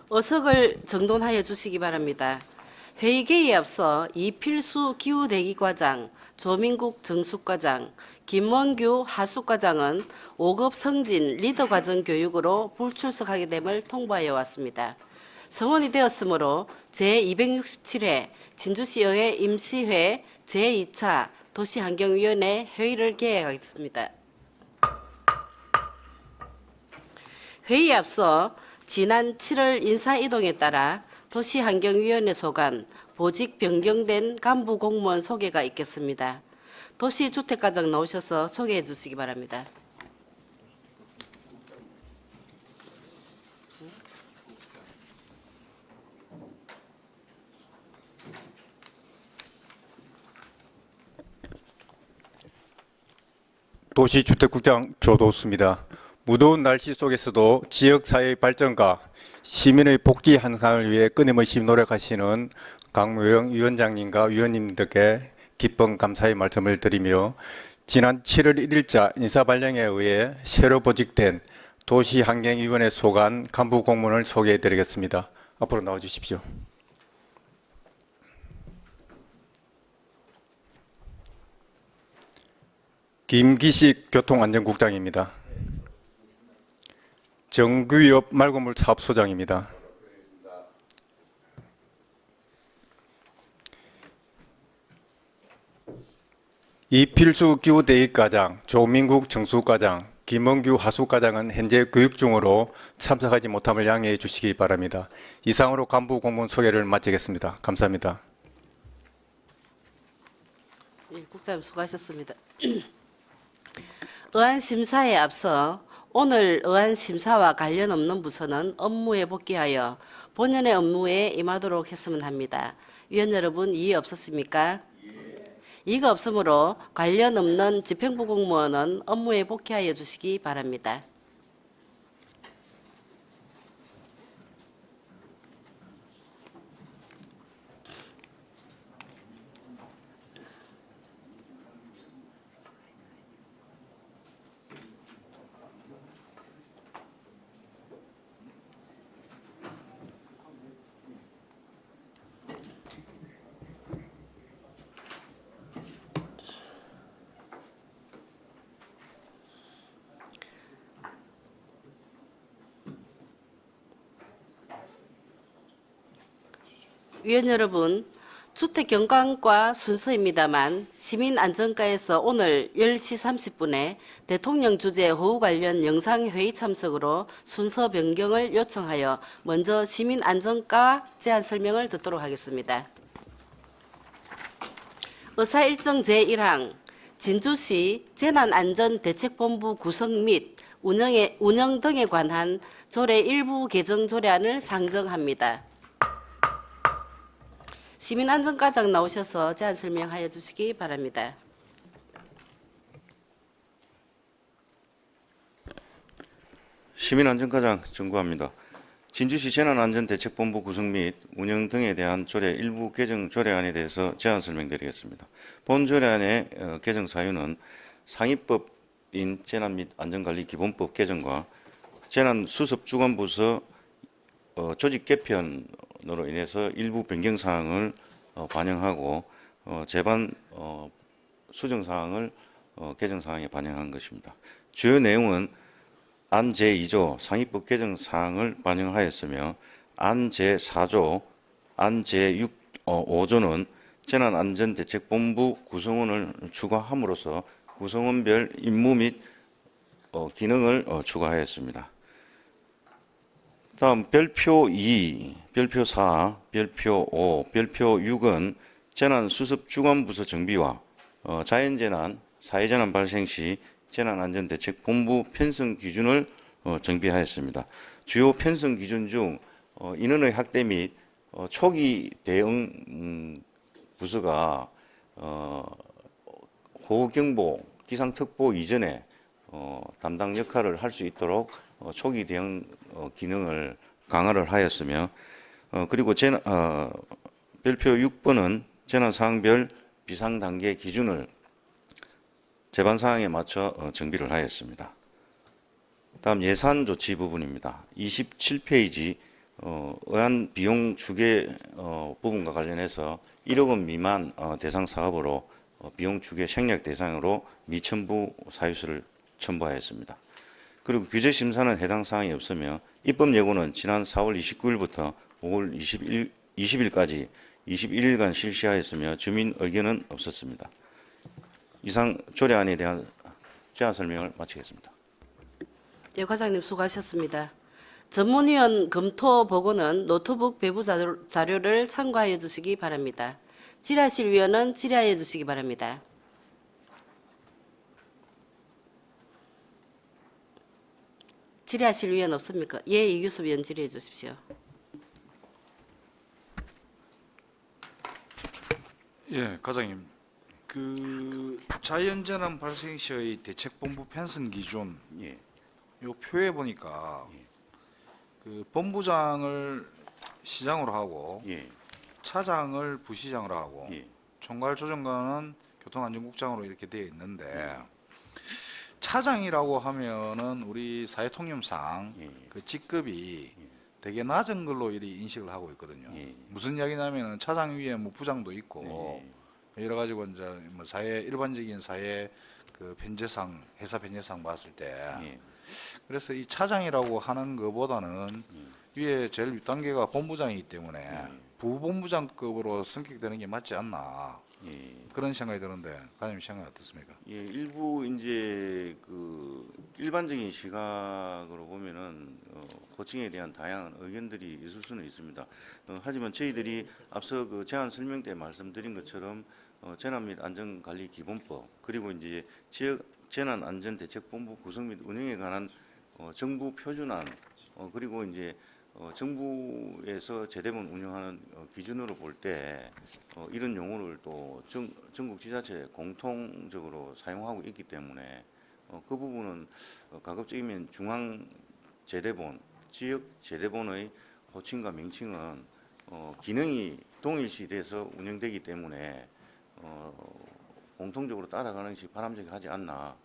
어석을 정돈하여 주시기 바랍니다. 회의 개의에 앞서 이필수 기후대기과장, 조민국 정숙과장, 김원규 하숙과장은 5급 승진 리더과정 교육으로 불출석하게 됨을 통보하여 왔습니다. 성원이 되었으므로 제267회 진주시의회 임시회 제2차 도시환경위원회 회의를 개회하겠습니다. 회의에 앞서 지난 7월 인사이동에 따라 도시환경위원회 소관 보직 변경된 간부 공무원 소개가 있겠습니다. 도시주택과장 나오셔서 소개해 주시기 바랍니다. 도시주택국장 조도수입니다. 무더운 날씨 속에서도 지역사회의 발전과 시민의 복지 향상을 위해 끊임없이 노력하시는 강무영 위원장님과 위원님들께 기쁜 감사의 말씀을 드리며 지난 7월 1일자 인사발령에 의해 새로 보직된 도시환경위원회 소관 간부 공무원을 소개해 드리겠습니다. 앞으로 나와 주십시오. 김기식 교통안전국장입니다. 정규업 말고물 사업소장입니다. 이필수 기후대기과장, 조민국 정수과장, 김원규 하수과장은 현재 교육 중으로 참석하지 못함을 양해해 주시기 바랍니다. 이상으로 간부 공무원 소개를 마치겠습니다. 감사합니다. 예, 국장님 수고하셨습니다. 의안심사에 앞서 오늘 의안심사와 관련 없는 부서는 업무에 복귀하여 본연의 업무에 임하도록 했으면 합니다. 위원 여러분 이의 없었습니까? 이의가 없으므로 관련 없는 집행부 공무원은 업무에 복귀하여 주시기 바랍니다. 위원 여러분, 주택경관과 순서입니다만 시민안전과에서 오늘 10시 30분에 대통령 주재 호우 관련 영상회의 참석으로 순서 변경을 요청하여 먼저 시민안전과 제안 설명을 듣도록 하겠습니다. 의사일정 제1항 진주시 재난안전대책본부 구성 및 운영 등에 관한 조례 일부 개정 조례안을 상정합니다. 시민안전과장 나오셔서 제안 설명하여 주시기 바랍니다. 시민안전과장 정구합니다. 진주시 재난안전대책본부 구성 및 운영 등에 대한 조례 일부 개정 조례안에 대해서 제안 설명드리겠습니다. 본 조례안의 개정 사유는 상위법인 재난 및 안전관리 기본법 개정과 재난수습주관부서 조직 개편으로 인해서 일부 변경 사항을 반영하고 제반 수정 사항을 개정 사항에 반영한 것입니다. 주요 내용은 안 제2조 상위법 개정 사항을 반영하였으며 안 제4조, 안 제5조는 재난안전대책본부 구성원을 추가함으로써 구성원별 임무 및 기능을 추가하였습니다. 다음 별표 2, 별표 4, 별표 5, 별표 6은 재난수습주관부서 정비와 자연재난, 사회재난 발생 시 재난안전대책본부 편성 기준을 정비하였습니다. 주요 편성 기준 중 인원의 확대 및 초기 대응 부서가 호우경보, 기상특보 이전에 담당 역할을 할 수 있도록 초기 대응 기능을 강화를 하였으며 그리고 별표 6번은 재난상황별 비상단계 기준을 제반 사항에 맞춰 정비를 하였습니다. 다음 예산 조치 부분입니다. 27페이지 의안 비용 추계 부분과 관련해서 1억 원 미만 대상 사업으로 비용 추계 생략 대상으로 미첨부 사유서를 첨부하였습니다. 그리고 규제 심사는 해당 사항이 없으며 입법 예고는 지난 4월 29일부터 5월 20일까지 21일간 실시하였으며 주민 의견은 없었습니다. 이상 조례안에 대한 제안 설명을 마치겠습니다. 예, 과장님 수고하셨습니다. 전문위원 검토 보고는 노트북 배부 자료를 참고하여 주시기 바랍니다. 질의하실 위원은 질의하여 주시기 바랍니다. 질의하실 위원 없습니까? 예, 이규섭 위원 질의해 주십시오. 예, 과장님. 그 자연재난 발생 시의 대책본부 편성 기준 예. 요 표에 보니까 그 본부장을 시장으로 하고 예. 차장을 부시장으로 하고 예. 총괄조정관은 교통안전국장으로 이렇게 되어 있는데 차장이라고 하면은 우리 사회통념상 예. 그 직급이 되게 낮은 걸로 이리 인식을 하고 있거든요. 예. 무슨 이야기냐면은 차장 위에 뭐 부장도 있고 여러 가지고 이제 뭐 사회 일반적인 사회 그 편제상 회사 편제상 봤을 때 예. 그래서 이 차장이라고 하는 것보다는 위에 제일 윗단계가 본부장이기 때문에 부본부장급으로 승격되는 게 맞지 않나 예. 그런 생각이 드는데 과장님 생각이 어떻습니까? 예, 일부 이제 그 일반적인 시각으로 보면은 호칭에 대한 다양한 의견들이 있을 수는 있습니다. 하지만 저희들이 앞서 그 제안 설명 때 말씀드린 것처럼 재난 및 안전관리 기본법 그리고 이제 지역 재난 안전 대책본부 구성 및 운영에 관한 정부 표준안 그리고 이제 정부에서 제대본 운영하는 기준으로 볼 때 이런 용어를 또 전국 지자체 공통적으로 사용하고 있기 때문에 그 부분은 가급적이면 중앙 제대본, 지역 제대본의 호칭과 명칭은 기능이 동일시돼서 운영되기 때문에 공통적으로 따라가는 것이 바람직하지 않나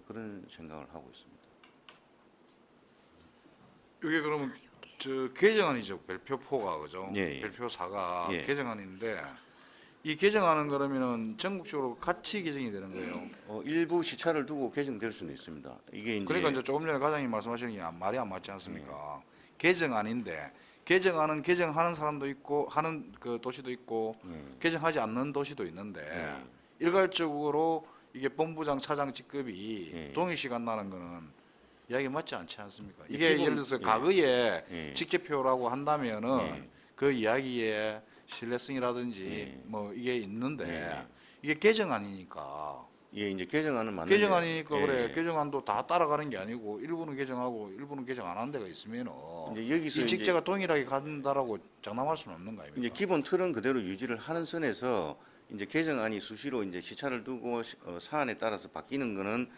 그런 생각을 하고 있습니다. 이게 그러면 저 개정안이죠 별표포가 그죠? 예, 예. 별표사가 예. 개정안인데 이 개정안은 그러면은 전국적으로 같이 개정이 되는 거예요. 일부 시차를 두고 개정될 수는 있습니다. 이게 이제 그러니까 이제 조금 전에 과장님 말씀하시는 게 말이 안 맞지 않습니까? 예. 개정안인데 개정안은 개정하는 사람도 있고 하는 그 도시도 있고 개정하지 않는 도시도 있는데 예. 일괄적으로 이게 본부장 차장 직급이 예. 동일시 간다는 거는 이야기 맞지 않지 않습니까? 이 이게 기본- 예를 들어서 예. 과거에 예. 직제표라고 한다면은 예. 그 이야기에 신뢰성이라든지 예. 뭐 이게 있는데 예. 이게 개정안이니까 예, 이제 개정안은 맞는데 개정안이니까 예. 그래 개정안도 다 따라가는 게 아니고 일부는 개정하고 일부는 개정 안 하는 데가 있으면은 이제 여기서 이 직제가 동일하게 간다라고 장담할 수는 없는 거 아닙니까? 이제 기본 틀은 그대로 유지를 하는 선에서 이제 개정안이 수시로 이제 시차를 두고 사안에 따라서 바뀌는 거는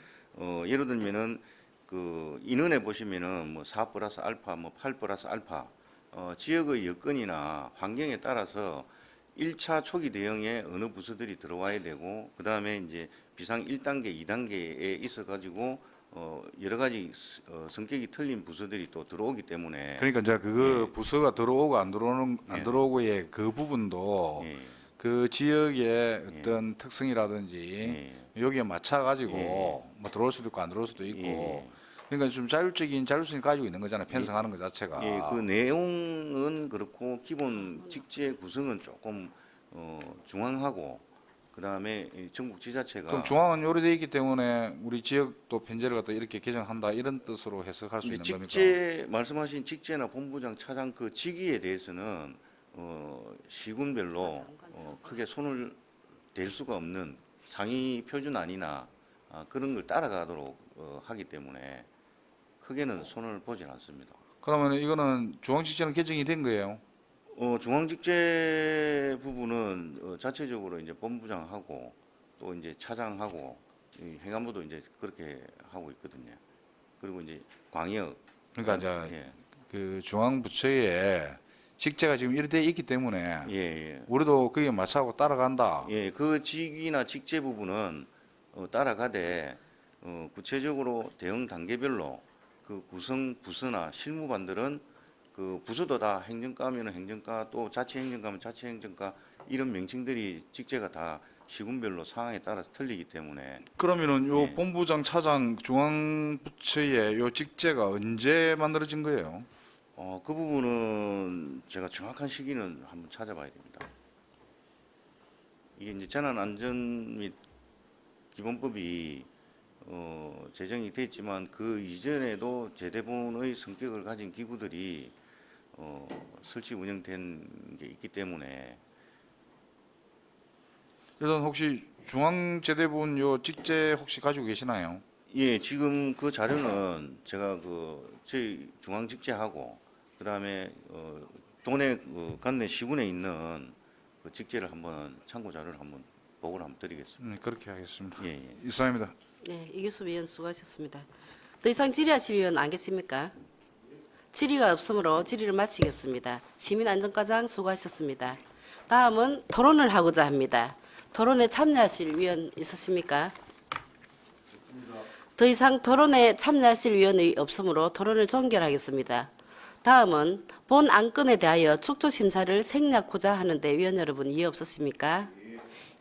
예를 들면은 그 인원에 보시면은 뭐 4 플러스 알파, 뭐 8 플러스 알파 지역의 여건이나 환경에 따라서 1차 초기 대응에 어느 부서들이 들어와야 되고 그다음에 이제 비상 1단계, 2단계에 있어 가지고 여러 가지 성격이 틀린 부서들이 또 들어오기 때문에 그러니까 이제 그 예. 부서가 들어오고 안 들어오는 안 예. 들어오고의 그 부분도 예. 그 지역의 어떤 특성이라든지 여기에 맞춰 가지고 예. 뭐 들어올 수도 있고 안 들어올 수도 있고 예. 그러니까 좀 자율성을 가지고 있는 거잖아요. 편성하는 것 자체가. 예, 그 내용은 그렇고 기본 직제 구성은 조금 중앙하고 그다음에 이 전국 지자체가 그럼 중앙은 요리돼 있기 때문에 우리 지역도 편제를 갖다 이렇게 개정한다 이런 뜻으로 해석할 수 이제 있는 겁니까? 직제 말씀하신 직제나 본부장 차장 그 직위에 대해서는 시군별로 크게 손을 댈 수가 없는 상위 표준안이나 그런 걸 따라가도록 하기 때문에 크게는 손을 보진 않습니다. 그러면 이거는 중앙직제는 개정이 된 거예요. 중앙직제 부분은 자체적으로 이제 본부장하고 또 이제 차장하고 이 행안부도 이제 그렇게 하고 있거든요. 그리고 이제 광역 그러니까 이제 예, 그 중앙부처에 직제가 지금 이렇게 있기 때문에 예, 예. 우리도 거기에 맞춰고 따라간다. 예, 그 직위나 직제 부분은 따라가되 구체적으로 대응 단계별로 그 구성 부서나 실무반들은 그 부서도 다 행정과면 행정과 또 자치행정과면 자치행정과 이런 명칭들이 직제가 다 시군별로 상황에 따라서 틀리기 때문에 그러면은 요 예. 본부장 차장 중앙부처의 요 직제가 언제 만들어진 거예요? 그 부분은 제가 정확한 시기는 한번 찾아봐야 됩니다. 이게 이제 재난안전 및 기본법이 제정이 돼 있지만 그 이전에도 제대본의 성격을 가진 기구들이 설치 운영된 게 있기 때문에 일단 혹시 중앙제대본 요 직제 혹시 가지고 계시나요? 예, 지금 그 자료는 제가 그 저희 중앙직제하고 그다음에 동네 관내 시군에 있는 그 직제를 한번 참고 자료를 한번 보고를 한번 드리겠습니다. 그렇게 하겠습니다. 예, 예. 이상입니다. 네, 이규섭 위원 수고하셨습니다. 더 이상 질의하실 위원 안 계십니까? 질의가 없으므로 질의를 마치겠습니다. 시민안전과장 수고하셨습니다. 다음은 토론을 하고자 합니다. 토론에 참여하실 위원 있으십니까? 더 이상 토론에 참여하실 위원이 없으므로 토론을 종결하겠습니다. 다음은 본 안건에 대하여 축조심사를 생략하고자 하는데 위원 여러분 이해 없으십니까?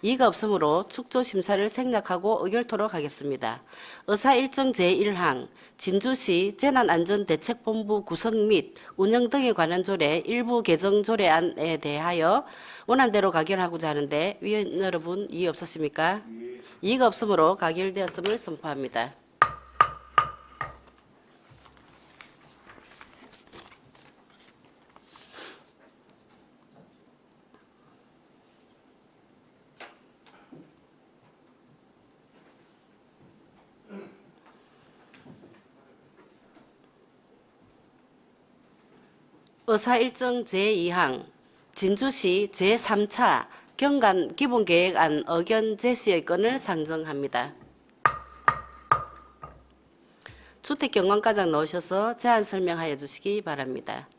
이의가 없으므로 축조심사를 생략하고 의결토록 하겠습니다. 의사일정 제1항 진주시 재난안전대책본부 구성 및 운영 등에 관한 조례 일부 개정 조례안에 대하여 원안대로 가결하고자 하는데 위원 여러분 이의 없으십니까? 이의가 없으므로 가결되었음을 선포합니다. 의사일정 제2항 진주시 제3차 경간 기본계획안 의견 제시의 건을 상정합니다. 주택경관과장 나오셔서 제안 설명하여 주시기 바랍니다.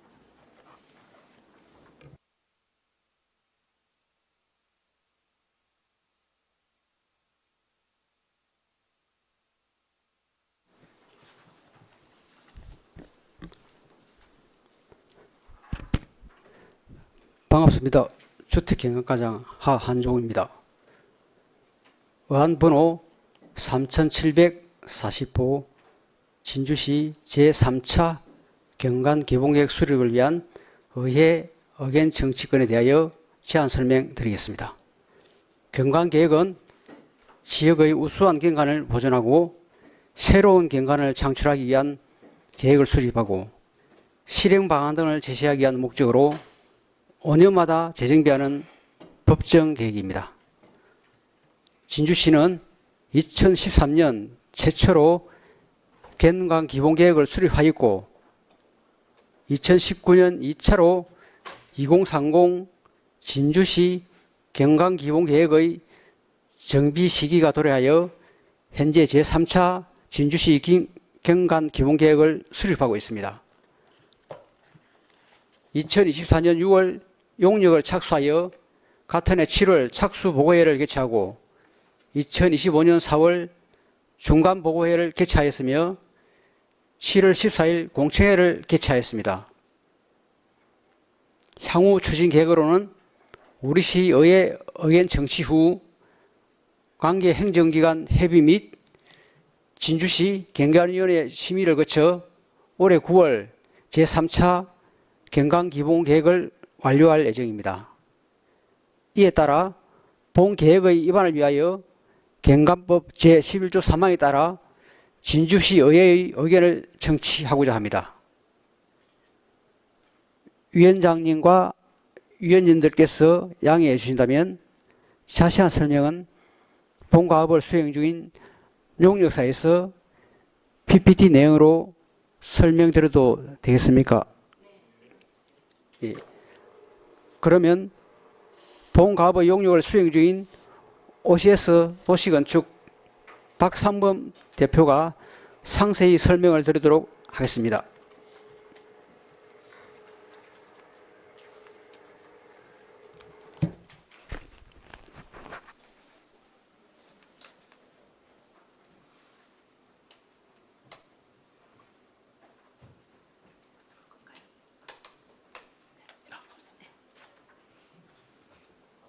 반갑습니다. 주택경영과장 하한종입니다. 의안번호 3740호 진주시 제3차 경관기본계획 수립을 위한 의회 의견 정치권에 대하여 제안 설명드리겠습니다. 경관계획은 지역의 우수한 경관을 보존하고 새로운 경관을 창출하기 위한 계획을 수립하고 실행 방안 등을 제시하기 위한 목적으로 5년마다 재정비하는 법정 계획입니다. 진주시는 2013년 최초로 경관 기본계획을 수립하였고 2019년 2차로 2030 진주시 경관 기본계획의 정비 시기가 도래하여 현재 제3차 진주시 경관 기본계획을 수립하고 있습니다. 2024년 6월 용역을 착수하여 같은 해 7월 착수보고회를 개최하고 2025년 4월 중간보고회를 개최하였으며 7월 14일 공청회를 개최하였습니다. 향후 추진 계획으로는 우리 시의회 의견 청취 후 관계 행정기관 협의 및 진주시 경관위원회 심의를 거쳐 올해 9월 제3차 경관기본계획을 완료할 예정입니다. 이에 따라 본 계획의 입안을 위하여 경관법 제11조 3항에 따라 진주시 의회의 의견을 청취하고자 합니다. 위원장님과 위원님들께서 양해해 주신다면 자세한 설명은 본과업을 수행 중인 용역사에서 PPT 내용으로 설명드려도 되겠습니까? 예. 그러면 본과업의 용역을 수행 중인 OCS 도시건축 박상범 대표가 상세히 설명을 드리도록 하겠습니다.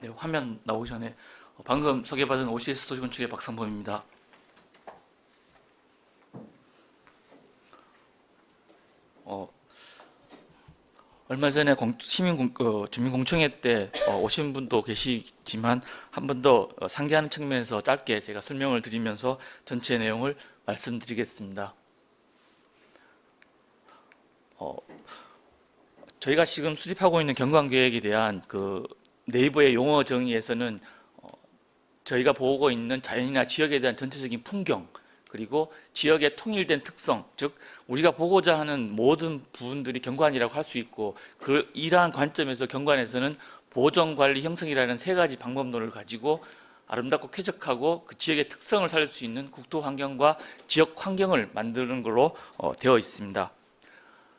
네, 화면 나오기 전에 방금 소개받은 OCS 도시건축의 박상범입니다. 얼마 전에 주민공청회 때 오신 분도 계시지만 한 번 더 상기하는 측면에서 짧게 제가 설명을 드리면서 전체 내용을 말씀드리겠습니다. 저희가 지금 수립하고 있는 경관계획에 대한 그 네이버의 용어 정의에서는 저희가 보고 있는 자연이나 지역에 대한 전체적인 풍경, 그리고 지역의 통일된 특성, 즉 우리가 보고자 하는 모든 부분들이 경관이라고 할 수 있고, 이러한 관점에서 경관에서는 보존, 관리, 형성이라는 세 가지 방법론을 가지고 아름답고 쾌적하고 그 지역의 특성을 살릴 수 있는 국토 환경과 지역 환경을 만드는 걸로 되어 있습니다.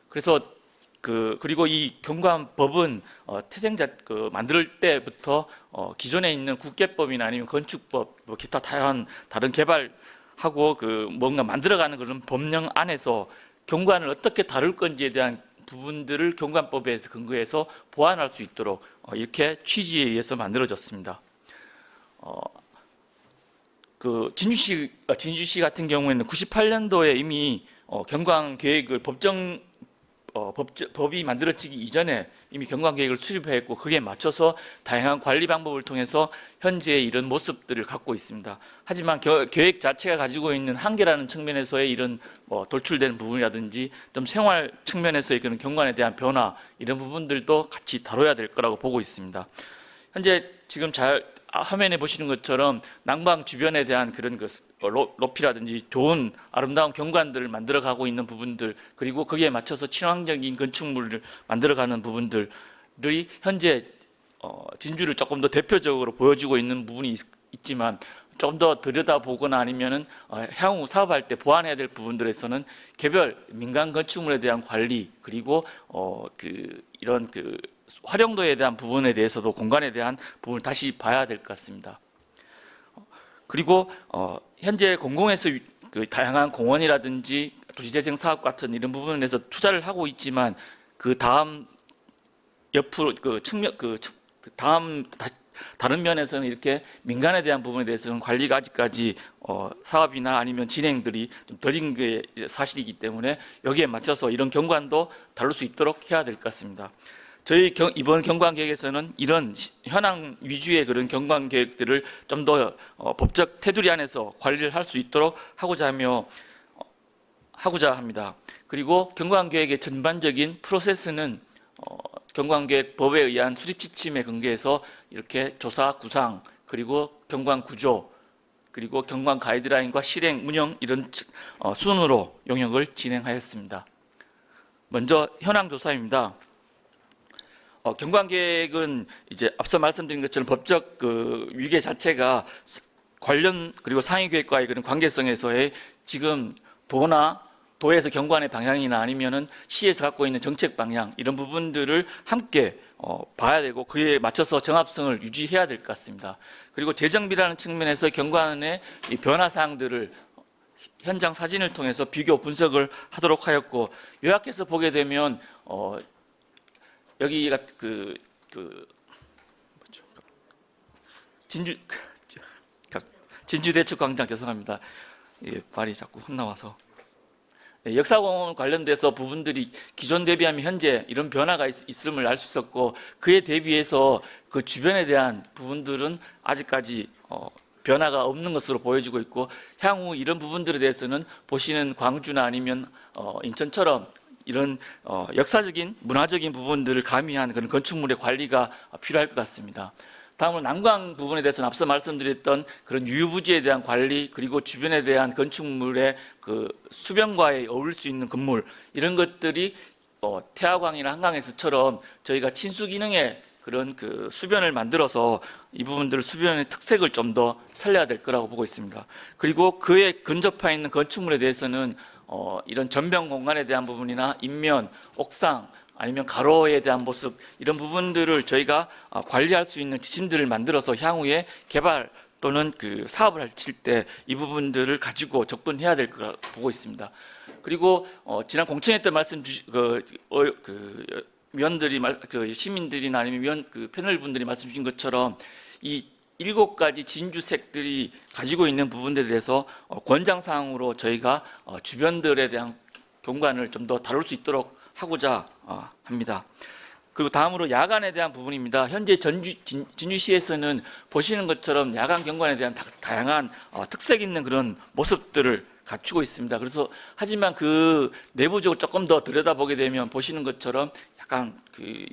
그래서 그리고 이 경관법은 태생자 만들 때부터 기존에 있는 국계법이나 아니면 건축법, 뭐 기타 다양한 다른 개발하고 뭔가 만들어가는 그런 법령 안에서 경관을 어떻게 다룰 건지에 대한 부분들을 경관법에서 근거해서 보완할 수 있도록 이렇게 취지에 의해서 만들어졌습니다. 진주시 같은 경우에는 98년도에 이미 경관 계획을 법이 만들어지기 이전에 이미 경관계획을 수립했고, 그에 맞춰서 다양한 관리 방법을 통해서 현재 이런 모습들을 갖고 있습니다. 하지만 계획 자체가 가지고 있는 한계라는 측면에서의 이런 돌출되는 부분이라든지 좀 생활 측면에서의 그런 경관에 대한 변화, 이런 부분들도 같이 다뤄야 될 거라고 보고 있습니다. 현재 지금 화면에 보시는 것처럼 난방 주변에 대한 그런 높이라든지 좋은 아름다운 경관들을 만들어가고 있는 부분들, 그리고 거기에 맞춰서 친환경적인 건축물을 만들어가는 부분들이 현재 진주를 조금 더 대표적으로 보여주고 있는 부분이 있지만, 좀 더 들여다보거나 아니면은 향후 사업할 때 보완해야 될 부분들에서는 개별 민간 건축물에 대한 관리, 그리고 이런 활용도에 대한 부분에 대해서도 공간에 대한 부분을 다시 봐야 될 것 같습니다. 그리고 현재 공공에서 다양한 공원이라든지 도시재생 사업 같은 이런 부분에서 투자를 하고 있지만, 그 다음 옆으로 다른 면에서는 이렇게 민간에 대한 부분에 대해서는 관리가 아직까지 사업이나 아니면 진행들이 좀 덜인 게 사실이기 때문에 여기에 맞춰서 이런 경관도 다룰 수 있도록 해야 될 것 같습니다. 저희 이번 경관계획에서는 이런 현황 위주의 그런 경관계획들을 좀 더 법적 테두리 안에서 관리를 할 수 있도록 하고자 합니다. 그리고 경관계획의 전반적인 프로세스는 경관계획법에 의한 수립 지침에 근거해서 이렇게 조사, 구상, 그리고 경관 구조, 그리고 경관 가이드라인과 실행, 운영, 이런 순으로 용역을 진행하였습니다. 먼저 현황 조사입니다. 경관계획은 이제 앞서 말씀드린 것처럼 법적 위계 자체가 관련 그리고 상위계획과의 그런 관계성에서의 지금 도에서 경관의 방향이나 아니면은 시에서 갖고 있는 정책 방향, 이런 부분들을 함께 봐야 되고 그에 맞춰서 정합성을 유지해야 될 것 같습니다. 그리고 재정비라는 측면에서 경관의 이 변화 사항들을 현장 사진을 통해서 비교 분석을 하도록 하였고, 요약해서 보게 되면 여기가 진주대축광장, 죄송합니다. 예, 말이 자꾸 헛나와서. 역사공원 관련돼서 부분들이 기존 대비하면 현재 이런 변화가 있음을 알 수 있었고, 그에 대비해서 그 주변에 대한 부분들은 아직까지 변화가 없는 것으로 보여지고 있고, 향후 이런 부분들에 대해서는 보시는 광주나 아니면 인천처럼 이런 역사적인 문화적인 부분들을 가미한 그런 건축물의 관리가 필요할 것 같습니다. 다음으로 난강 부분에 대해서는 앞서 말씀드렸던 그런 유유부지에 대한 관리, 그리고 주변에 대한 건축물의 수변과에 어울릴 수 있는 건물, 이런 것들이 태화광이나 한강에서처럼 저희가 친수 기능의 그런 수변을 만들어서 이 부분들 수변의 특색을 좀 더 살려야 될 거라고 보고 있습니다. 그리고 그에 근접해 있는 건축물에 대해서는 이런 전병 공간에 대한 부분이나 인면, 옥상, 아니면 가로에 대한 모습, 이런 부분들을 저희가 관리할 수 있는 지침들을 만들어서 향후에 개발 또는 사업을 하실 때 이 부분들을 가지고 접근해야 될 거라고 보고 있습니다. 그리고 지난 공청회 때 위원들이 시민들이나 아니면 위원 패널 분들이 말씀 주신 것처럼 이 7가지 진주색들이 가지고 있는 부분들에 대해서 권장 사항으로 저희가 주변들에 대한 경관을 좀 더 다룰 수 있도록 하고자 합니다. 그리고 다음으로 야간에 대한 부분입니다. 현재 진주시에서는 보시는 것처럼 야간 경관에 대한 다양한 특색 있는 그런 모습들을 갖추고 있습니다. 그래서 하지만 그 내부적으로 조금 더 들여다보게 되면 보시는 것처럼 약간 그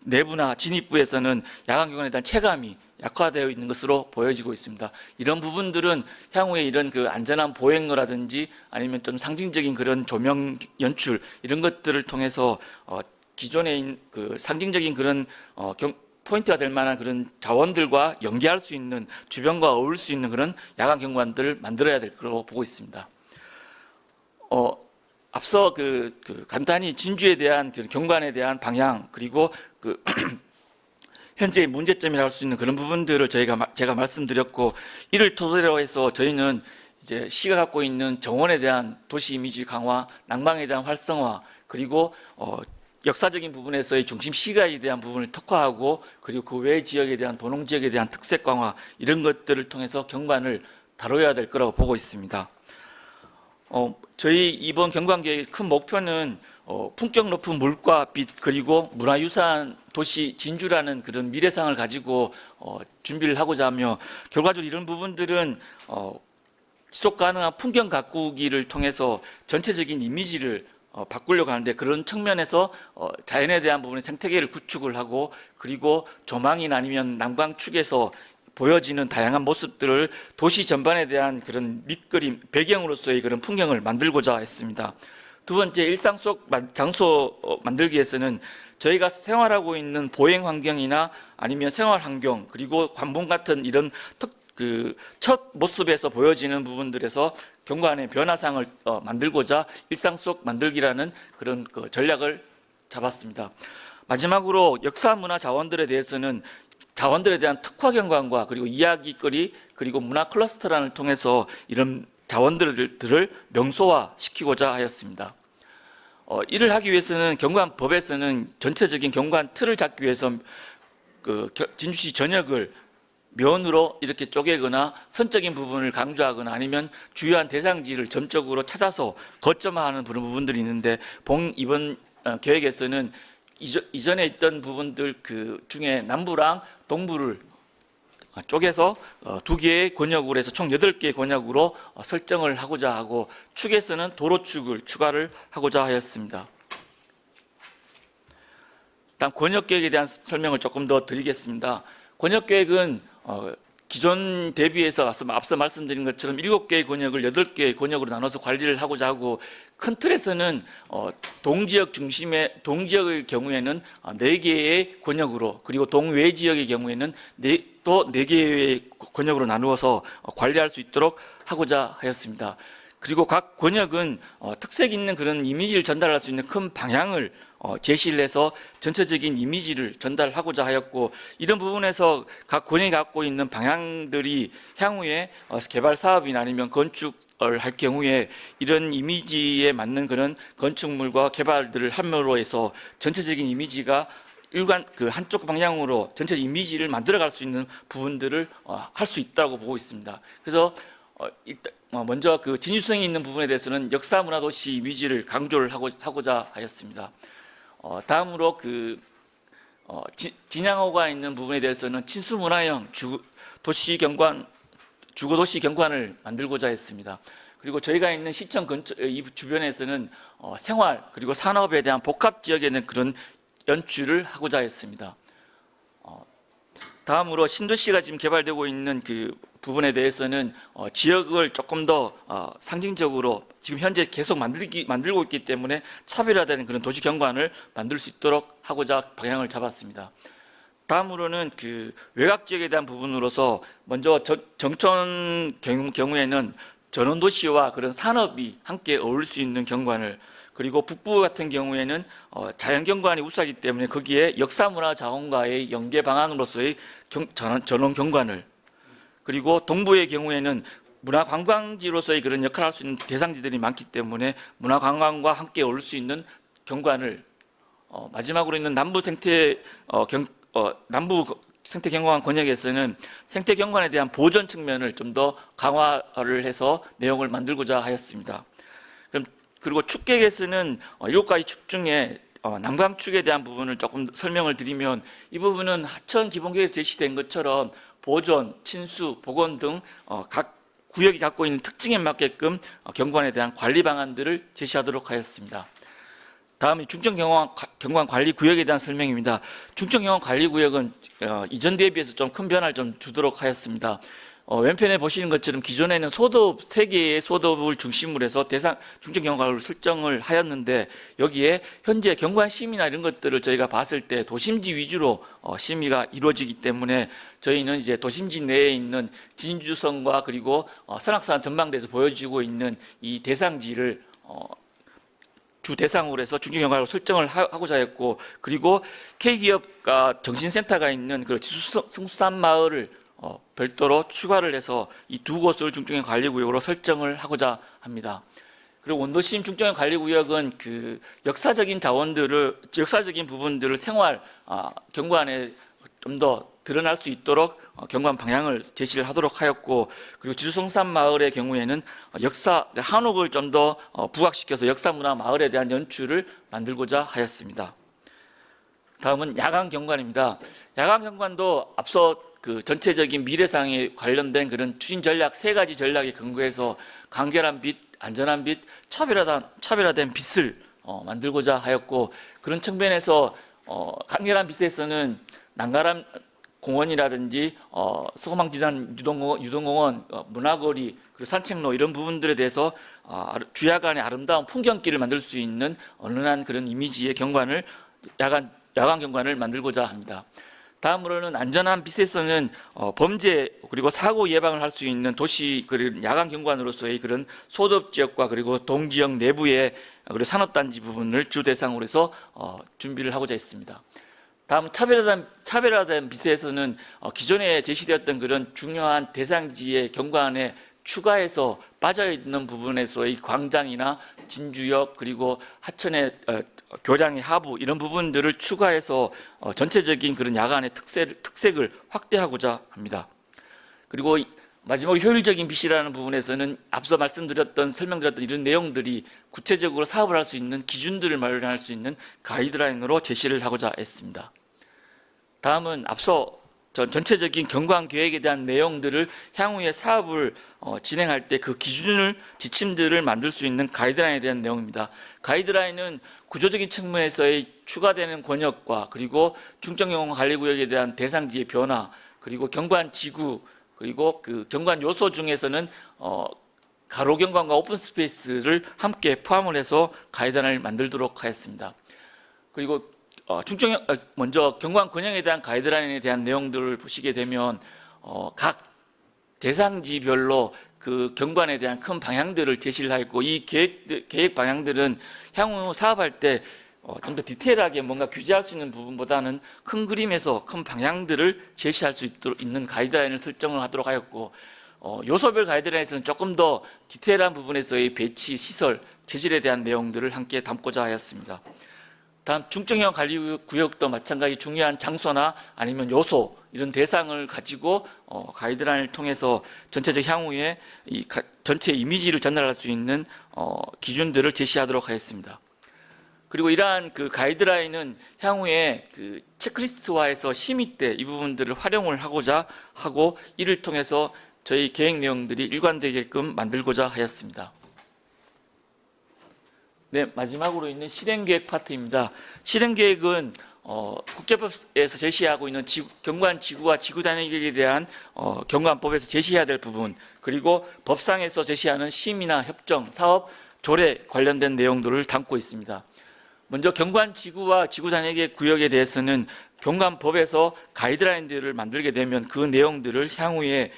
내부나 진입부에서는 야간 경관에 대한 체감이 약화되어 있는 것으로 보여지고 있습니다. 이런 부분들은 향후에 이런 그 안전한 보행로라든지 아니면 좀 상징적인 그런 조명 연출 이런 것들을 통해서 기존의 그 상징적인 그런 포인트가 될 만한 그런 자원들과 연계할 수 있는 주변과 어울릴 수 있는 그런 야간 경관들을 만들어야 될 거라고 보고 있습니다. 앞서 간단히 진주에 대한 그 경관에 대한 방향 그리고 그 현재의 문제점이라고 할 수 있는 그런 부분들을 제가 말씀드렸고 이를 토대로 해서 저희는 이제 시가 갖고 있는 정원에 대한 도시 이미지 강화, 낭방에 대한 활성화 그리고 역사적인 부분에서의 중심 시가에 대한 부분을 특화하고 그리고 그 외 지역에 대한 도농 지역에 대한 특색 강화 이런 것들을 통해서 경관을 다뤄야 될 거라고 보고 있습니다. 저희 이번 경관계획의 큰 목표는 품격 높은 물과 빛 그리고 문화유산 도시 진주라는 그런 미래상을 가지고 준비를 하고자 하며 결과적으로 이런 부분들은 지속 가능한 풍경 가꾸기를 통해서 전체적인 이미지를 바꾸려고 하는데 그런 측면에서 자연에 대한 부분의 생태계를 구축을 하고 그리고 조망이나 아니면 난방 축에서 보여지는 다양한 모습들을 도시 전반에 대한 그런 밑그림, 배경으로서의 그런 풍경을 만들고자 했습니다. 두 번째, 일상 속 장소 만들기 위해서는 저희가 생활하고 있는 보행 환경이나 아니면 생활 환경 그리고 관봉 같은 이런 첫 모습에서 보여지는 부분들에서 경관의 변화상을 만들고자 일상 속 만들기라는 그런 전략을 잡았습니다. 마지막으로 역사 문화 자원들에 대해서는 자원들에 대한 특화 경관과 그리고 이야기거리 그리고 문화 클러스터란을 통해서 이런 자원들을 명소화 시키고자 하였습니다. 이를 하기 위해서는 경관법에서는 전체적인 경관 틀을 잡기 위해서 진주시 전역을 면으로 이렇게 쪼개거나 선적인 부분을 강조하거나 아니면 주요한 대상지를 점적으로 찾아서 거점화하는 그런 부분들이 있는데 이번 계획에서는 이전에 있던 부분들 그 중에 남부랑 동부를 쪼개서 2개의 권역으로 해서 총 8개의 권역으로 설정을 하고자 하고 축에서는 도로축을 추가를 하고자 하였습니다. 다음 권역계획에 대한 설명을 조금 더 드리겠습니다. 권역계획은 기존 대비해서 앞서 말씀드린 것처럼 7개의 권역을 8개의 권역으로 나눠서 관리를 하고자 하고 큰 틀에서는 동지역의 경우에는 4개의 권역으로 그리고 동외 지역의 경우에는 또 4개의 권역으로 나누어서 관리할 수 있도록 하고자 하였습니다. 그리고 각 권역은 특색 있는 그런 이미지를 전달할 수 있는 큰 방향을 제시를 해서 전체적인 이미지를 전달하고자 하였고 이런 부분에서 각 권역이 갖고 있는 방향들이 향후에 개발 사업이나 아니면 건축을 할 경우에 이런 이미지에 맞는 그런 건축물과 개발들을 함으로 해서 전체적인 이미지가 한쪽 방향으로 전체 이미지를 만들어갈 수 있는 부분들을 할 수 있다고 보고 있습니다. 그래서 먼저 그 진주성이 있는 부분에 대해서는 역사문화도시 이미지를 강조를 하고자 하였습니다. 다음으로 진양호가 있는 부분에 대해서는 친수문화형 주거도시 경관을 만들고자 했습니다. 그리고 저희가 있는 시청 근처 이 주변에서는 생활 그리고 산업에 대한 복합 지역에 있는 그런 연출을 하고자 했습니다. 다음으로 신도시가 지금 개발되고 있는 그 부분에 대해서는 지역을 조금 더 상징적으로 지금 현재 계속 만들고 있기 때문에 차별화되는 그런 도시 경관을 만들 수 있도록 하고자 방향을 잡았습니다. 다음으로는 그 외곽 지역에 대한 부분으로서 먼저 정천 경우에는 전원도시와 그런 산업이 함께 어울릴 수 있는 경관을 그리고 북부 같은 경우에는 자연경관이 우수하기 때문에 거기에 역사문화자원과의 연계 방안으로서의 전원 경관을 그리고 동부의 경우에는 문화관광지로서의 그런 역할을 할 수 있는 대상지들이 많기 때문에 문화관광과 함께 어울릴 수 있는 경관을 마지막으로 있는 남부 생태 경관 권역에서는 생태 경관에 대한 보존 측면을 좀 더 강화를 해서 내용을 만들고자 하였습니다. 그리고 축계획에서는 7가지 축 중에 남강축에 대한 부분을 조금 설명을 드리면, 이 부분은 하천 기본계획에서 제시된 것처럼 보존, 친수, 복원 등 각 구역이 갖고 있는 특징에 맞게끔 경관에 대한 관리 방안들을 제시하도록 하였습니다. 다음이 중점경관 관리구역에 대한 설명입니다. 중점경관 관리구역은 이전 대비해서 좀 큰 변화를 좀 주도록 하였습니다. 왼편에 보시는 것처럼 기존에는 소도읍 3개의 소도읍을 중심으로 해서 중점경관을 설정을 하였는데, 여기에 현재 경관 심의나 이런 것들을 저희가 봤을 때 도심지 위주로 심의가 이루어지기 때문에 저희는 이제 도심지 내에 있는 진주성과 그리고 선악산 전망대에서 보여지고 있는 이 대상지를 주 대상으로 해서 중점경관으로 설정을 하고자 했고, 그리고 K기업과 정신센터가 있는 그 승수산 마을을 별도로 추가를 해서 이 두 곳을 중점경관 관리구역으로 설정을 하고자 합니다. 그리고 원도심 중점경관 관리구역은 그 역사적인 부분들을 생활 경관에 좀 더 드러날 수 있도록 경관 방향을 제시를 하도록 하였고, 그리고 지주성산 마을의 경우에는 한옥을 좀 더 부각시켜서 역사문화 마을에 대한 연출을 만들고자 하였습니다. 다음은 야간 경관입니다. 야간 경관도 앞서 그 전체적인 미래상에 관련된 그런 추진 전략 3가지 전략에 근거해서 간결한 빛, 안전한 빛, 차별화된 빛을 만들고자 하였고, 그런 측면에서 간결한 빛에서는 난가람 공원이라든지 서구망지단 유동공원, 문화거리, 그리고 산책로 이런 부분들에 대해서 주야간의 아름다운 풍경길을 만들 수 있는 은은한 그런 이미지의 경관을 야간 경관을 만들고자 합니다. 다음으로는 안전한 빛에서는 범죄 그리고 사고 예방을 할 수 있는 도시 그리고 야간 경관으로서의 그런 소도읍 지역과 그리고 동지역 내부의 그리고 산업단지 부분을 주 대상으로 해서 준비를 하고자 했습니다. 다음 차별화된 빛에서는 기존에 제시되었던 그런 중요한 대상지의 경관에 추가해서 빠져있는 부분에서의 광장이나 진주역 그리고 하천의 교량의 하부 이런 부분들을 추가해서 전체적인 그런 야간의 특색을 확대하고자 합니다. 그리고 마지막으로 효율적인 빛이라는 부분에서는 앞서 설명드렸던 이런 내용들이 구체적으로 사업을 할 수 있는 기준들을 마련할 수 있는 가이드라인으로 제시를 하고자 했습니다. 다음은 앞서 전체적인 경관 계획에 대한 내용들을 향후에 사업을 진행할 때 그 지침들을 만들 수 있는 가이드라인에 대한 내용입니다. 가이드라인은 구조적인 측면에서의 추가되는 권역과 그리고 중점경관 관리구역에 대한 대상지의 변화, 그리고 경관 지구, 그리고 그 경관 요소 중에서는 가로 경관과 오픈 스페이스를 함께 포함을 해서 가이드라인을 만들도록 하였습니다. 그리고 먼저 경관 권역에 대한 가이드라인에 대한 내용들을 보시게 되면 각 대상지별로 그 경관에 대한 큰 방향들을 제시를 하였고, 이 계획 방향들은 향후 사업할 때 좀 더 디테일하게 뭔가 규제할 수 있는 부분보다는 큰 그림에서 큰 방향들을 제시할 수 있는 가이드라인을 설정을 하도록 하였고, 요소별 가이드라인에서는 조금 더 디테일한 부분에서의 배치, 시설, 재질에 대한 내용들을 함께 담고자 하였습니다. 다음 중점경관 관리구역도 마찬가지 중요한 장소나 아니면 요소 이런 대상을 가지고 가이드라인을 통해서 전체적 향후에 전체 이미지를 전달할 수 있는 기준들을 제시하도록 하였습니다. 그리고 이러한 그 가이드라인은 향후에 그 체크리스트화해서 심의 때 이 부분들을 활용을 하고자 하고, 이를 통해서 저희 계획 내용들이 일관되게끔 만들고자 하였습니다. 네, 마지막으로 있는 실행계획 파트입니다. 실행계획은 국제법에서 제시하고 있는 경관 지구와 지구 단위 계획에 대한 경관법에서 제시해야 될 부분, 그리고 법상에서 제시하는 심의나 협정, 사업, 조례 관련된 내용들을 담고 있습니다. 먼저 경관 지구와 지구 단위 계획 구역에 대해서는 경관법에서 가이드라인들을 만들게 되면 그 내용들을 향후에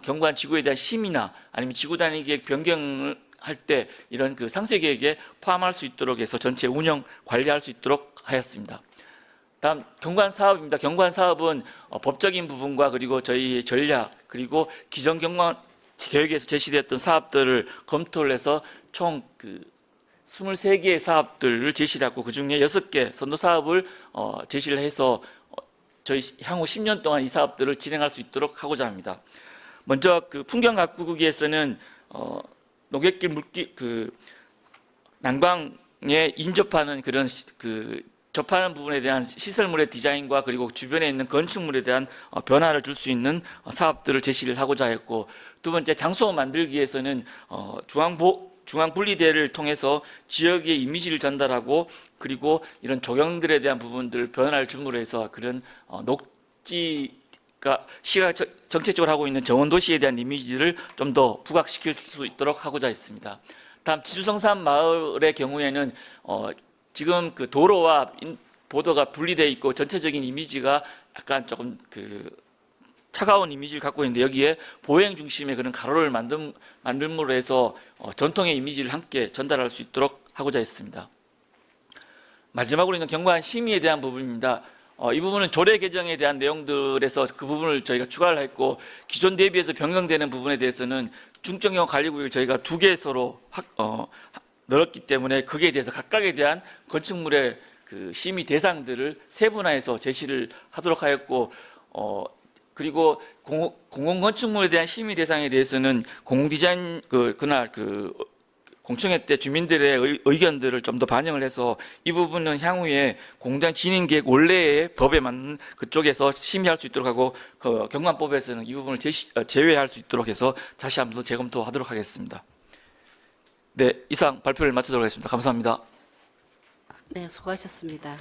경관 지구에 대한 심의나 아니면 지구 단위 계획 변경을 할 때 이런 그 상세 계획에 포함할 수 있도록 해서 전체 운영 관리할 수 있도록 하였습니다. 다음 경관 사업입니다. 경관 사업은 법적인 부분과 그리고 저희 전략 그리고 기존 경관 계획에서 제시되었던 사업들을 검토를 해서 총 23개의 사업들을 제시를 하고 그중에 6개 선도 사업을 제시를 해서 저희 향후 10년 동안 이 사업들을 진행할 수 있도록 하고자 합니다. 먼저 그 풍경 가꾸기에서는 농객길 물길 난광에 인접하는 그런 접하는 부분에 대한 시설물의 디자인과 그리고 주변에 있는 건축물에 대한 변화를 줄 수 있는 사업들을 제시를 하고자 했고, 두 번째 장소 만들기에서는 중앙 분리대를 통해서 지역의 이미지를 전달하고 그리고 이런 조경들에 대한 부분들 변화를 줌으로 해서 그런 녹지가 시가 정책적으로 하고 있는 정원도시에 대한 이미지를 좀 더 부각시킬 수 있도록 하고자 했습니다. 다음 지주성산 마을의 경우에는 지금 그 도로와 보도가 분리되어 있고 전체적인 이미지가 약간 조금 차가운 이미지를 갖고 있는데, 여기에 보행 중심의 그런 가로를 만들므로 해서 전통의 이미지를 함께 전달할 수 있도록 하고자 했습니다. 마지막으로 있는 경관 심의에 대한 부분입니다. 이 부분은 조례 개정에 대한 내용들에서 그 부분을 저희가 추가를 했고, 기존 대비해서 변경되는 부분에 대해서는 중점형 관리구역을 저희가 2개서로 늘었기 때문에 거기에 대해서 각각에 대한 건축물의 그 심의 대상들을 세분화해서 제시를 하도록 하였고, 그리고 공공건축물에 대한 심의 대상에 대해서는 공공디자인 그날 공청회 때 주민들의 의견들을 좀 더 반영을 해서 이 부분은 향후에 공단 진행계획 원래의 법에 맞는 그쪽에서 심의할 수 있도록 하고, 그 경관법에서는 이 부분을 제외할 수 있도록 해서 다시 한번 더 재검토하도록 하겠습니다. 네, 이상 발표를 마치도록 하겠습니다. 감사합니다. 네, 수고하셨습니다.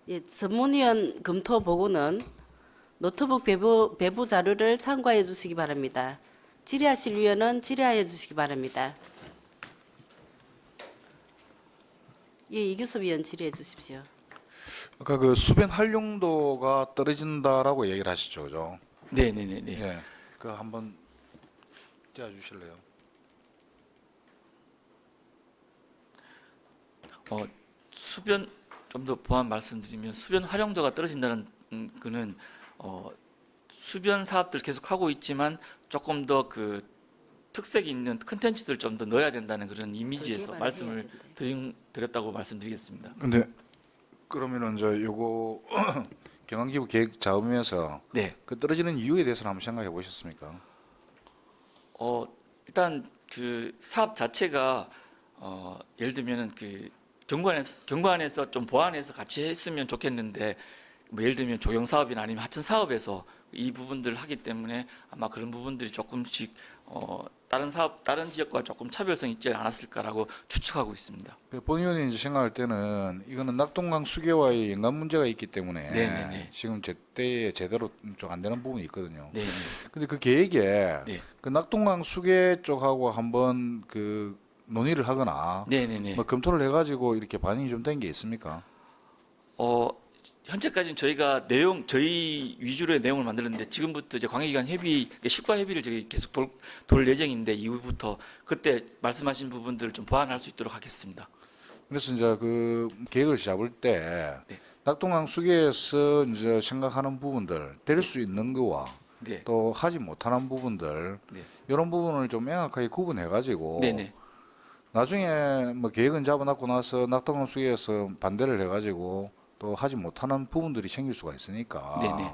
예, 전문위원 검토 보고는 노트북 배부 자료를 참고해 주시기 바랍니다. 질의하실 위원은 질의하여 주시기 바랍니다. 예, 이규섭 위원 질의해 주십시오. 아까 그 수변 활용도가 떨어진다라고 얘기를 하시죠, 그죠? 네네네. 예, 그 한번 띄워 주실래요? 수변 좀 더 보완 말씀드리면, 수변 활용도가 떨어진다는 그는 수변 사업들 계속 하고 있지만 조금 더 그 특색이 있는 컨텐츠들 좀 더 넣어야 된다는 그런 이미지에서 그게 말씀을 말해야 드렸다고 말씀드리겠습니다. 근데 그러면은 요거 경항기부 계획 잡으면서 네. 그 떨어지는 이유에 대해서는 한번 생각해 보셨습니까? 일단 그 사업 자체가 예를 들면은 그 경관에서 좀 보완해서 같이 했으면 좋겠는데, 뭐 예를 들면 조경 사업이나 아니면 하천 사업에서 이 부분들을 하기 때문에 아마 그런 부분들이 조금씩 다른 지역과 조금 차별성이 있지 않았을까라고 추측하고 있습니다. 그 본 의원이 이제 생각할 때는 이거는 낙동강 수계와의 연관 문제가 있기 때문에 네네네. 지금 제때에 제대로 좀 안 되는 부분이 있거든요. 네. 근데 그 계획에 네. 그 낙동강 수계 쪽하고 한번 그 논의를 하거나 네네네. 뭐 검토를 해가지고 이렇게 반영이 좀 된 게 있습니까? 현재까지는 저희가 저희 위주로의 내용을 만들었는데, 지금부터 이제 관계기관 협의, 식과 협의를 저희 계속 돌 예정인데, 이후부터 그때 말씀하신 부분들을 좀 보완할 수 있도록 하겠습니다. 그래서 이제 그 계획을 잡을 때 네. 낙동강 수계에서 이제 생각하는 부분들 될 수 있는 거와 네. 또 하지 못하는 부분들 네. 이런 부분을 좀 명확하게 구분해가지고 네네. 나중에 뭐 계획은 잡아놨고 나서 낙동강 수계에서 반대를 해가지고 또 하지 못하는 부분들이 생길 수가 있으니까 네네.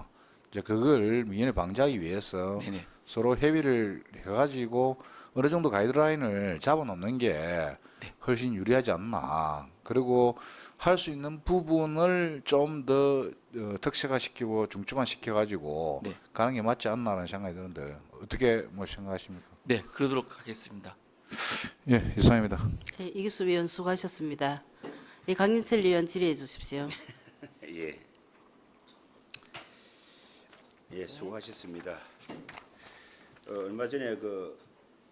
이제 그걸 미연에 방지하기 위해서 네네. 서로 협의를 해가지고 어느 정도 가이드라인을 잡아놓는 게 네. 훨씬 유리하지 않나. 그리고 할 수 있는 부분을 좀 더 특색화시키고 중점화시켜가지고 네. 가는 게 맞지 않나라는 생각이 드는데 어떻게 뭐 생각하십니까? 네, 그러도록 하겠습니다. 예, 이상입니다. 네, 이규섭 위원 수고하셨습니다. 예, 강진철 위원 질의해 주십시오. 예. 예, 수고하셨습니다. 얼마 전에 그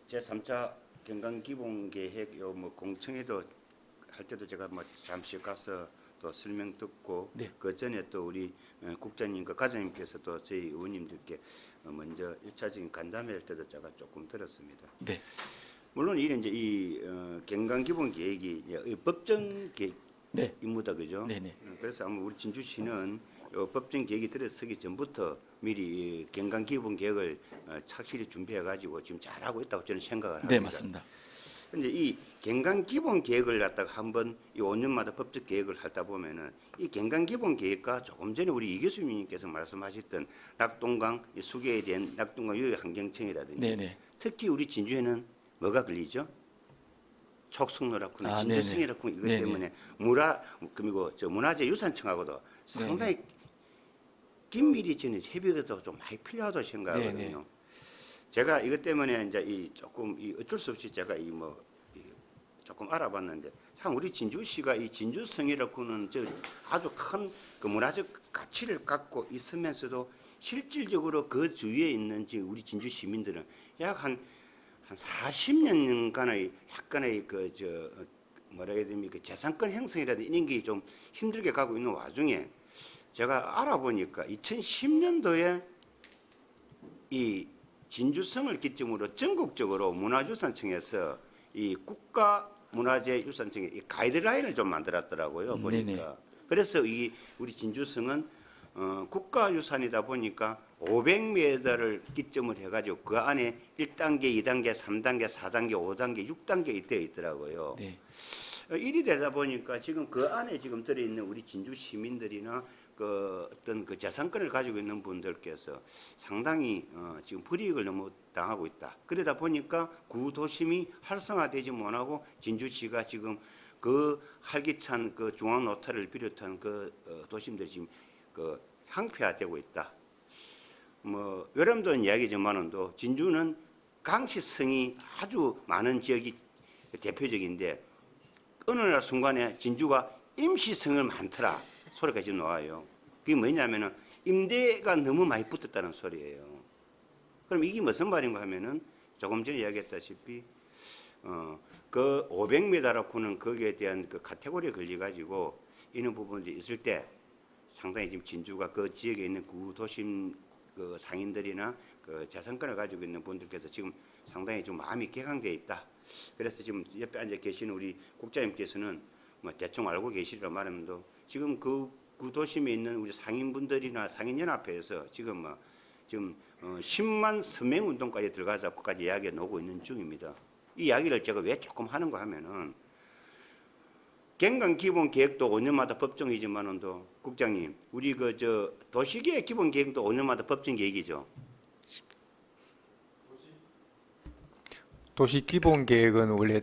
제3차 경강기본계획 뭐 공청회도 할 때도 제가 뭐 잠시 가서 또 설명 듣고 네. 그 전에 또 우리 국장님과 과장님께서 또 저희 의원님들께 먼저 1차적인 간담회할 때도 제가 조금 들었습니다. 네. 물론 이게 이제 이 경강기본계획이 법정 계획 네. 임무다 그죠? 네네. 그래서 아마 우리 진주시는 법정 계획이 들어서기 전부터 미리 경강 기본 계획을 착실히 준비해 가지고 지금 잘하고 있다고 저는 생각을 합니다. 네, 맞습니다. 근데 이 경강 기본 계획을 갖다가 한번 이 5년마다 법적 계획을 하다 보면은 이 경강 기본 계획과 조금 전에 우리 이 교수님께서 말씀하셨던 낙동강 이 수계에 대한 낙동강 유해 환경청이라든지 네네. 특히 우리 진주에는 뭐가 걸리죠? 촉성로라거나 아, 진주성이라거나 이것 네네. 때문에 그리고 저 문화재 유산청하고도 상당히 긴밀히 저는 협의가 좀 많이 필요하다고 생각하거든요. 네네. 제가 이것 때문에 이제 이 조금 이 어쩔 수 없이 제가 이 조금 알아봤는데 참 우리 진주시가 이 진주성이라고는 저 아주 큰 그 문화적 가치를 갖고 있으면서도 실질적으로 그 주위에 있는 지금 우리 진주 시민들은 약 한 40년간의 약간의 뭐라 해야 됩니까 그 재산권 형성이라든지 이런 게 좀 힘들게 가고 있는 와중에 제가 알아보니까 2010년도에 이 진주성을 기점으로 전국적으로 문화유산청에서 이 국가문화재유산청의 이 가이드라인을 좀 만들었더라고요. 보니까. 네네. 그래서 이 우리 진주성은 국가유산이다 보니까 500m를 기점을 해가지고 그 안에 1단계, 2단계, 3단계, 4단계, 5단계, 6단계 되어 있더라고요. 네. 일이 되다 보니까 지금 그 안에 지금 들어있는 우리 진주 시민들이나 그 어떤 그 재산권을 가지고 있는 분들께서 상당히 지금 불이익을 너무 당하고 있다. 그러다 보니까 구도심이 활성화되지 못하고 진주시가 지금 그 활기찬 그 중앙 노타를 비롯한 그 도심들이 지금 그 항폐화되고 있다. 뭐 여러분도 이야기지만은도 진주는 강시성이 아주 많은 지역이 대표적인데 어느 날 순간에 진주가 임시성을 많더라 소리가 지금 나와요. 그게 뭐냐면은 임대가 너무 많이 붙었다는 소리예요. 그럼 이게 무슨 말인가 하면은 조금 전에 이야기했다시피 그 500m라고는 거기에 대한 그 카테고리에 걸려 가지고 이런 부분들이 있을 때 상당히 지금 진주가 그 지역에 있는 구도심 그 상인들이나 그 재산권을 가지고 있는 분들께서 지금 상당히 좀 마음이 개강되어 있다. 그래서 지금 옆에 앉아 계시는 우리 국장님께서는 뭐 대충 알고 계시리라 말하면도 지금 그 구도심에 있는 우리 상인분들이나 상인연합회에서 지금 지금 10만 서명 운동까지 들어가서 그까지 이야기가 나오고 있는 중입니다. 이 이야기를 제가 왜 조금 하는가 하면은 경강 기본 계획도 5년마다 법정이지만은도 국장님 우리 그 도시계획 기본 계획도 5년마다 법정 계획이죠. 도시 기본 계획은 원래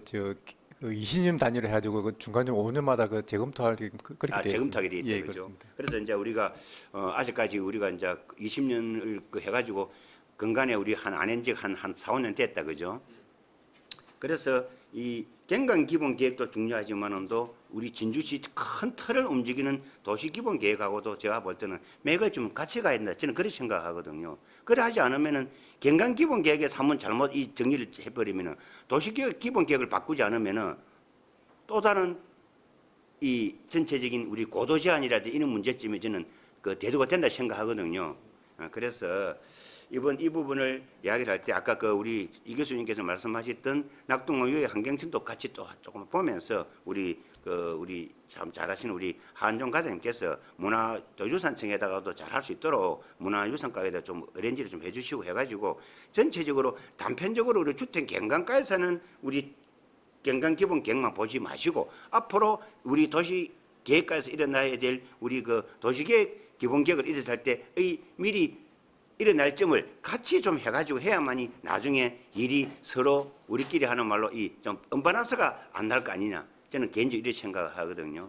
20년 단위로 해가지고 그 중간중간 5년마다 그 재검토할 그렇게 되어 재검토하게 돼 있습니다. 있다, 그죠? 그렇습니다. 그래서 이제 우리가 아직까지 우리가 이제 20년을 그 해가지고 근간에 우리 안 한 지 한 4, 5년 됐다, 그죠? 그래서 이 경강 기본 계획도 중요하지만은도 우리 진주시 큰 틀을 움직이는 도시 기본 계획하고도 제가 볼 때는 맥을 좀 같이 가야 된다. 저는 그렇게 생각하거든요. 그래 하지 않으면은 경강 기본 계획에서 한번 잘못 이 정리를 해버리면은 도시 기본 계획을 바꾸지 않으면은 또 다른 이 전체적인 우리 고도 제한이라든지 이런 문제점이 저는 그 대두가 된다 생각하거든요. 그래서 이번 이 부분을 이야기를 할 때 아까 그 우리 이 교수님께서 말씀하셨던 낙동강 유해 환경청도 같이 또 조금 보면서 우리 참 잘하시는 우리 한종 과장님께서 문화유산청에다가도 잘할 수 있도록 문화유산과에다 좀 어렌지를 좀 해주시고 해가지고 전체적으로 단편적으로 우리 주택 경강가에서는 우리 경강 기본 계획만 보지 마시고 앞으로 우리 도시 계획가에서 일어나야 될 우리 그 도시계획 기본 계획을 일어날 때의 미리 일어날 점을 같이 좀 해가지고 해야만이 나중에 일이 서로 우리끼리 하는 말로 이 좀 언바란스가 안 날 거 아니냐. 저는 개인적으로 이렇게 생각하거든요.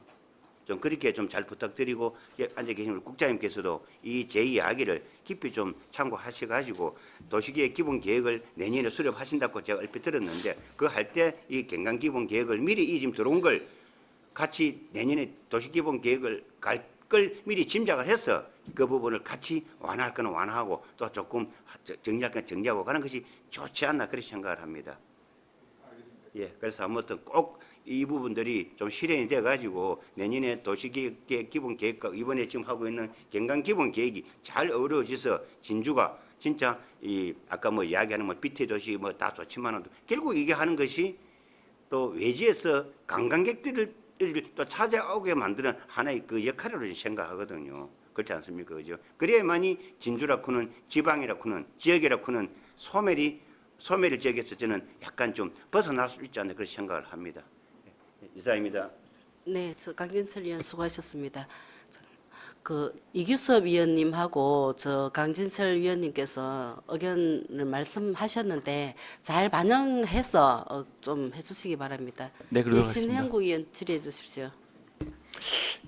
좀 그렇게 좀 잘 부탁드리고 앉아 계신 우리 국장님께서도 이 제 이야기를 깊이 좀 참고하셔가지고 도시계획 기본 계획을 내년에 수립하신다고 제가 얼핏 들었는데 그 할 때 이 경강 기본 계획을 미리 이 지금 들어온 걸 같이 내년에 도시 기본 계획을 갈 걸 미리 짐작을 해서 그 부분을 같이 완화할 거는 완화하고 또 조금 정리할 거는 정리하고 가는 것이 좋지 않나 그렇게 생각을 합니다. 예, 그래서 아무튼 꼭 이 부분들이 좀 실현이 돼 가지고 내년에 도시계획 기본 계획과 이번에 지금 하고 있는 경강 기본 계획이 잘 어우러져서 진주가 진짜 이 아까 뭐 이야기하는 뭐 비태 도시 뭐 다 좋지만은 결국 이게 하는 것이 또 외지에서 관광객들을 또 찾아오게 만드는 하나의 그 역할으로 생각하거든요. 그렇지 않습니까? 그죠? 그래야만이 진주라고는 지방이라고는 지역이라고는 소멸이 소멸 지역에서 저는 약간 좀 벗어날 수 있지 않나 그런 생각을 합니다. 이상입니다. 네, 저 강진철 의원 수고하셨습니다. 그 이규섭 의원님하고 저 강진철 의원님께서 의견을 말씀하셨는데 잘 반영해서 좀 해주시기 바랍니다. 네, 그러도록 하겠습니다. 신형국 의원 질의해 주십시오.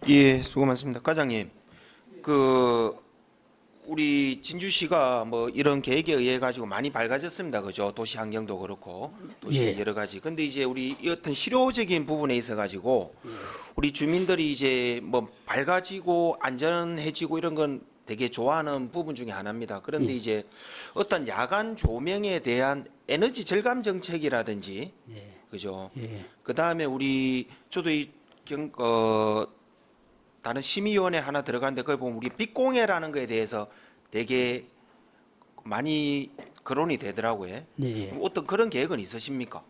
예, 수고 많습니다. 과장님, 우리 진주시가 뭐 이런 계획에 의해 가지고 많이 밝아졌습니다. 그죠? 도시 환경도 그렇고 도시 예. 여러 가지. 근데 이제 우리 이 어떤 실효적인 부분에 있어 가지고 우리 주민들이 이제 뭐 밝아지고 안전해지고 이런 건 되게 좋아하는 부분 중에 하나입니다. 그런데 이제 어떤 야간 조명에 대한 에너지 절감 정책이라든지 그죠? 예. 그다음에 우리 저도 다른 심의위원회 하나 들어갔는데 거기 보면 우리 빛공해라는 거에 대해서 되게 많이 거론이 되더라고요. 예. 어떤 그런 계획은 있으십니까?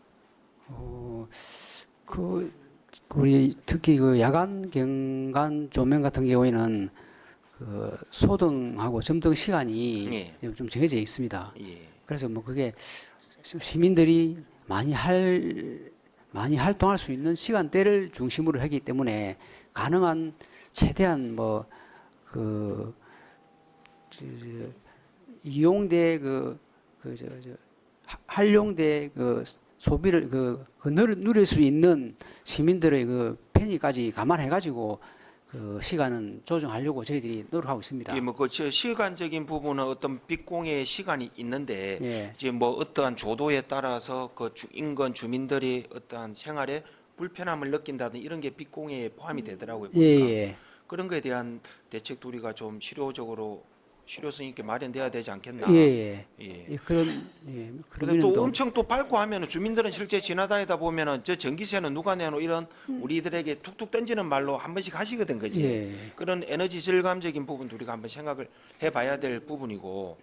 우리 특히 그 야간 경관 조명 같은 경우에는 그 소등하고 점등 시간이 예. 좀 정해져 있습니다. 예. 그래서 뭐 그게 시민들이 많이 활동할 수 있는 시간대를 중심으로 하기 때문에 가능한 최대한 이용대 활용대 소비를 누릴 수 있는 시민들의 그 편의까지 감안해 가지고 그 시간은 조정하려고 저희들이 노력하고 있습니다. 예, 뭐그 시간적인 부분은 어떤 빛공해의 시간이 있는데 예. 이제 뭐 어떠한 조도에 따라서 그 인근 주민들이 어떠한 생활에 불편함을 느낀다든 이런 게 빛공해에 포함이 되더라고요. 예, 보니까. 예. 그런 거에 대한 대책도 우리가 좀 실효성 있게 마련돼야 되지 않겠나. 예, 예. 예. 예, 그런 근데 의미는 또 엄청 또 밝고 하면은 주민들은 실제 지나다니다 보면은 저 전기세는 누가 내노 이런 우리들에게 툭툭 던지는 말로 한 번씩 하시거든, 그지? 예. 그런 에너지 절감적인 부분도 우리가 한번 생각을 해봐야 될 부분이고,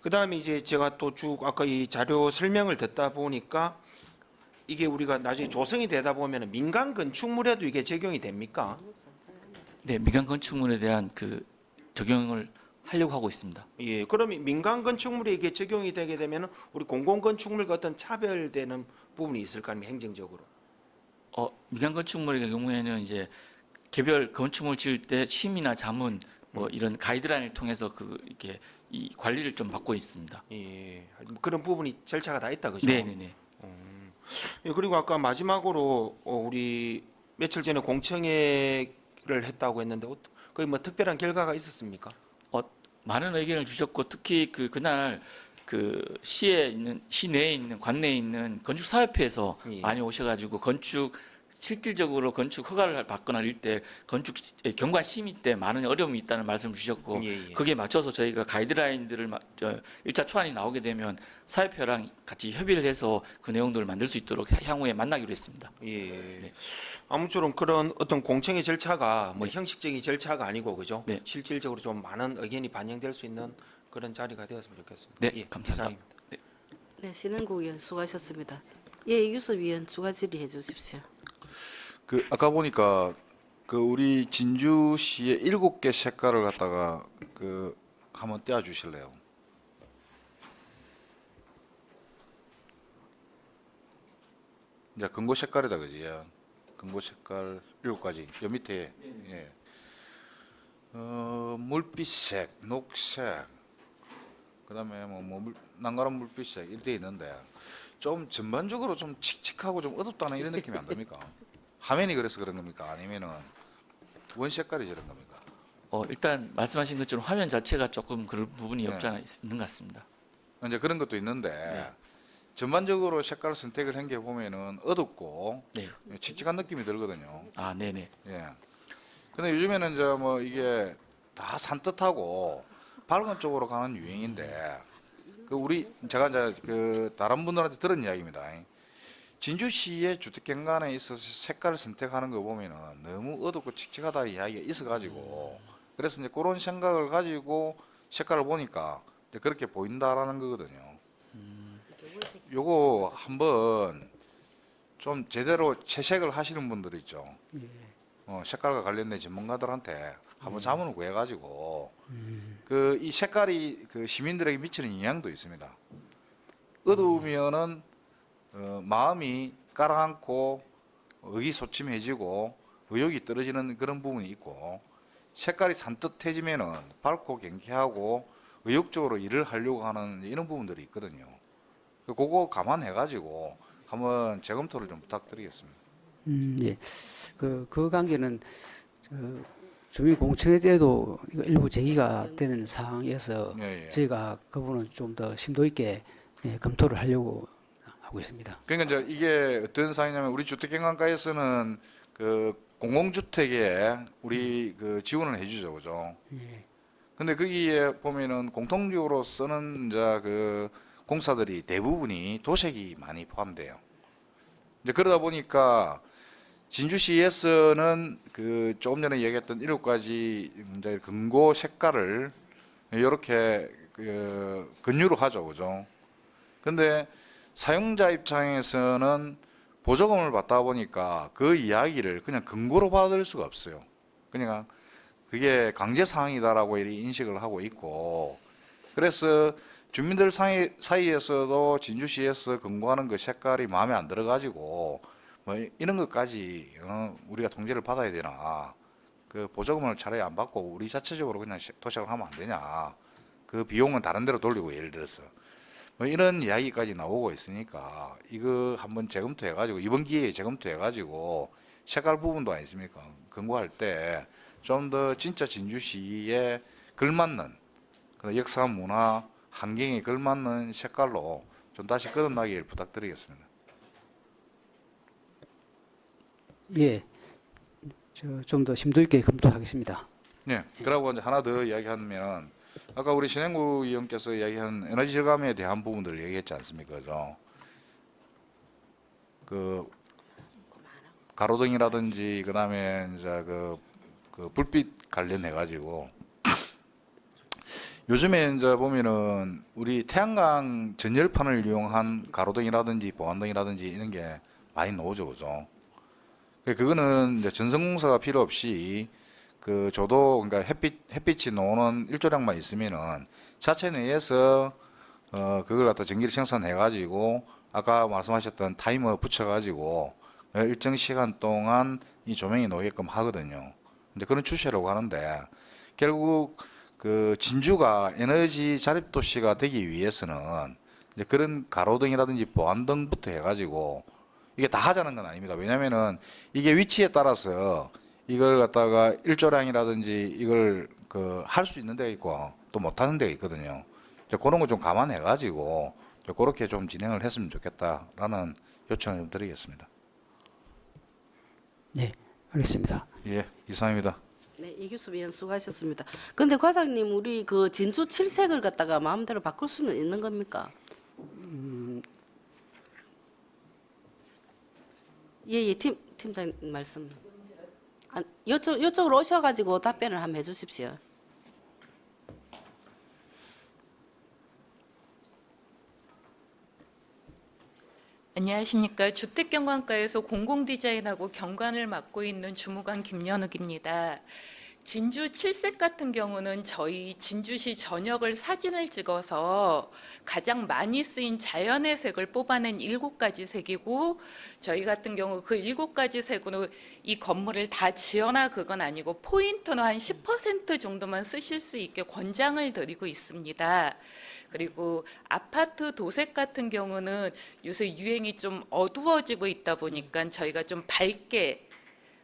그 다음에 이제 제가 또 쭉 아까 이 자료 설명을 듣다 보니까 이게 우리가 나중에 조성이 되다 보면은 민간 건축물에도 이게 적용이 됩니까? 네, 민간 건축물에 대한 그 적용을 하려고 하고 있습니다. 예, 그러면 민간 건축물에 이게 적용이 되게 되면은 우리 공공 건축물과 어떤 차별되는 부분이 있을 거 아닙니까, 행정적으로? 민간 건축물의 경우에는 이제 개별 건축물 지을 때 심의나 자문 뭐 이런 가이드라인을 통해서 이렇게 이 관리를 좀 받고 있습니다. 예, 그런 부분이 절차가 다 있다, 그죠? 네, 네, 네. 예, 그리고 아까 마지막으로 우리 며칠 전에 공청회를 했다고 했는데 거의 뭐 특별한 결과가 있었습니까? 많은 의견을 주셨고 특히 그날 시내에 있는 관내에 있는 건축 사업회에서 예. 많이 오셔가지고 실질적으로 건축 허가를 받거나 이럴 때 건축 경관 심의 때 많은 어려움이 있다는 말씀을 주셨고 예, 예. 거기에 맞춰서 저희가 가이드라인들을 1차 초안이 나오게 되면 사회표랑 같이 협의를 해서 그 내용들을 만들 수 있도록 향후에 만나기로 했습니다. 예. 네. 아무쪼록 그런 어떤 공청회 절차가 뭐 형식적인 절차가 아니고 그죠? 네. 실질적으로 좀 많은 의견이 반영될 수 있는 그런 자리가 되었으면 좋겠습니다. 네, 예, 감사합니다. 이상입니다. 네, 신은국 의원 수고하셨습니다. 예, 이규섭 의원 추가 질의해 주십시오. 그 아까 보니까 그 우리 진주시의 7개 색깔을 갖다가 그 한번 떼어 주실래요? 이제 금고 색깔이다 그지? 예. 금고 색깔 7가지. 요 밑에 예. 물빛색, 녹색, 그다음에 난가란 물빛색 이렇게 있는데 좀 전반적으로 좀 칙칙하고 좀 어둡다는 이런 느낌이 안 듭니까? 화면이 그래서 그런 겁니까? 아니면은 원 색깔이 저런 겁니까? 일단 말씀하신 것처럼 화면 자체가 조금 그런 부분이 네. 없지 않아 있는 것 같습니다. 이제 그런 것도 있는데 네. 전반적으로 색깔 선택을 한 게 보면은 어둡고 네. 칙칙한 느낌이 들거든요. 아, 네네. 예. 근데 요즘에는 이제 뭐 이게 다 산뜻하고 밝은 쪽으로 가는 유행인데 제가 이제 그 다른 분들한테 들은 이야기입니다. 진주시의 주택경관에 있어서 색깔을 선택하는 거 보면은 너무 어둡고 칙칙하다 이야기가 있어가지고 그래서 이제 그런 생각을 가지고 색깔을 보니까 이제 그렇게 보인다라는 거거든요. 요거 한번 좀 제대로 채색을 하시는 분들 있죠. 색깔과 관련된 전문가들한테 한번 자문을 구해가지고 이 색깔이 그 시민들에게 미치는 영향도 있습니다. 어두우면은 마음이 가라앉고 의기소침해지고 의욕이 떨어지는 그런 부분이 있고, 색깔이 산뜻해지면은 밝고 경쾌하고 의욕적으로 일을 하려고 하는 이런 부분들이 있거든요. 그거 감안해가지고 한번 재검토를 좀 부탁드리겠습니다. 예. 그 관계는 주민공청회 때도 이거 일부 제기가 되는 사항이어서 예, 예. 저희가 그 부분은 좀 더 심도 있게 검토를 하려고 하고 있습니다. 그러니까 이제 이게 어떤 사항이냐면, 우리 주택경관과에서는 그 공공주택에 우리 그 지원을 해주죠, 그죠? 예. 근데 거기에 보면은 공통적으로 쓰는 이제 그 공사들이 대부분이 도색이 많이 포함돼요. 이제 그러다 보니까 진주시에서는 그 조금 전에 얘기했던 7가지 이제 금고 색깔을 이렇게 그 권유를 하죠, 그죠? 근데 사용자 입장에서는 보조금을 받다 보니까 그 이야기를 그냥 근거로 받을 수가 없어요. 그냥 그게 강제 사항이다라고 이렇게 인식을 하고 있고, 그래서 주민들 사이에서도 진주시에서 근거하는 그 색깔이 마음에 안 들어가지고 뭐 이런 것까지 우리가 통제를 받아야 되나, 그 보조금을 차라리 안 받고 우리 자체적으로 그냥 도색을 하면 안 되냐, 그 비용은 다른 데로 돌리고, 예를 들어서 뭐 이런 이야기까지 나오고 있으니까 이거 한번 재검토해가지고, 이번 기회에 재검토해가지고 색깔 부분도 아니십니까, 근거할 때 좀 더 진짜 진주시에 걸맞는 그런 역사 문화 환경에 걸맞는 색깔로 좀 다시 거듭나기를 부탁드리겠습니다. 예. 좀 더 심도 있게 검토하겠습니다. 네. 그러고 이제 하나 더 이야기하면, 아까 우리 신행구 의원께서 이야기한 에너지 절감에 대한 부분들을 얘기했지 않습니까, 그죠? 그 가로등이라든지 그다음에 이제 그 불빛 관련해 가지고 요즘에 이제 보면은 우리 태양광 전열판을 이용한 가로등이라든지 보안등이라든지 이런 게 많이 나오죠, 그죠? 그거는 이제 전선공사가 필요 없이 그 조도, 그러니까 햇빛이 나오는 일조량만 있으면은 자체 내에서 그걸 갖다 전기를 생산해 가지고 아까 말씀하셨던 타이머 붙여 가지고 일정 시간 동안 이 조명이 나오게끔 하거든요. 근데 그런 추세라고 하는데, 결국 그 진주가 에너지 자립 도시가 되기 위해서는 이제 그런 가로등이라든지 보안등부터 해가지고 이게 다 하자는 건 아닙니다. 왜냐면은 이게 위치에 따라서 이걸 갖다가 일조량이라든지 이걸 그 할 수 있는 데가 있고 또 못하는 데가 있거든요. 이제 그런 거 좀 감안해가지고 그렇게 좀 진행을 했으면 좋겠다라는 요청을 좀 드리겠습니다. 네, 알겠습니다. 예, 이상입니다. 네, 이규섭 위원 수고하셨습니다. 근데 과장님, 우리 그 진주 칠색을 갖다가 마음대로 바꿀 수는 있는 겁니까? 예, 팀장 말씀. 이쪽으로 오셔가지고 답변을 한번 해주십시오. 안녕하십니까. 주택경관과에서 공공디자인하고 경관을 맡고 있는 주무관 김연욱입니다. 진주 칠색 같은 경우는 저희 진주시 전역을 사진을 찍어서 가장 많이 쓰인 자연의 색을 뽑아낸 7가지 색이고, 저희 같은 경우 그 7가지 색으로 이 건물을 다 지어나 그건 아니고 포인트는 한 10% 정도만 쓰실 수 있게 권장을 드리고 있습니다. 그리고 아파트 도색 같은 경우는 요새 유행이 좀 어두워지고 있다 보니까 저희가 좀 밝게,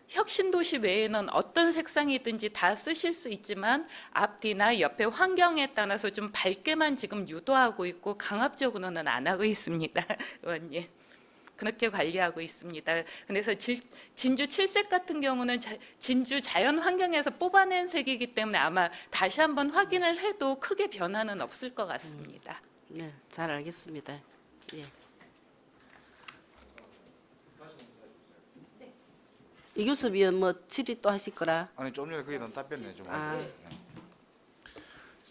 혁신도시 외에는 어떤 색상이든지 다 쓰실 수 있지만 앞뒤나 옆에 환경에 따라서 좀 밝게만 지금 유도하고 있고 강압적으로는 안 하고 있습니다. 의원님. 그렇게 관리하고 있습니다. 그래서 진주 칠색 같은 경우는 진주 자연 환경에서 뽑아낸 색이기 때문에 아마 다시 한번 확인을 해도 크게 변화는 없을 것 같습니다. 네, 잘 알겠습니다. 예. 이규섭 위원 뭐 질의 또 하실 거라? 아니 좀 전에 거기는 답변해 좀 아. 하죠.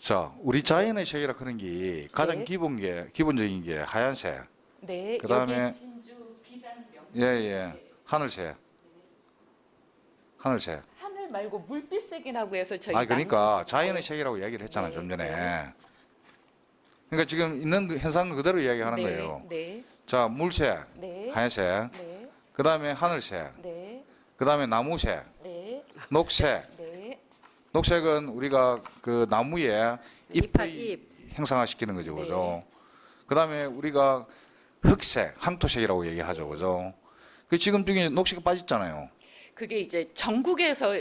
자, 우리 자연의 색이라 하는 게 가장 네. 기본적인 게 하얀색. 네, 그다음에 여기 진주 비단명. 예. 하늘색. 하늘색. 하늘 말고 물빛색이라고 해서 저희 그러니까 나누는 자연의 색깔. 색이라고 이야기를 했잖아요, 네, 좀 전에. 그러니까 지금 있는 그 현상 그대로 이야기하는 네, 거예요. 네, 자, 물색, 네, 하얀색, 네, 그다음에 하늘색, 네, 그다음에 나무색, 네, 녹색. 네, 녹색은 우리가 그 나무에 잎. 잎을 행상화시키는 거죠, 네. 그죠? 그다음에 우리가 흑색, 항토색이라고 얘기하죠, 그죠? 그 지금 중에 녹색이 빠졌잖아요. 그게 이제 전국에서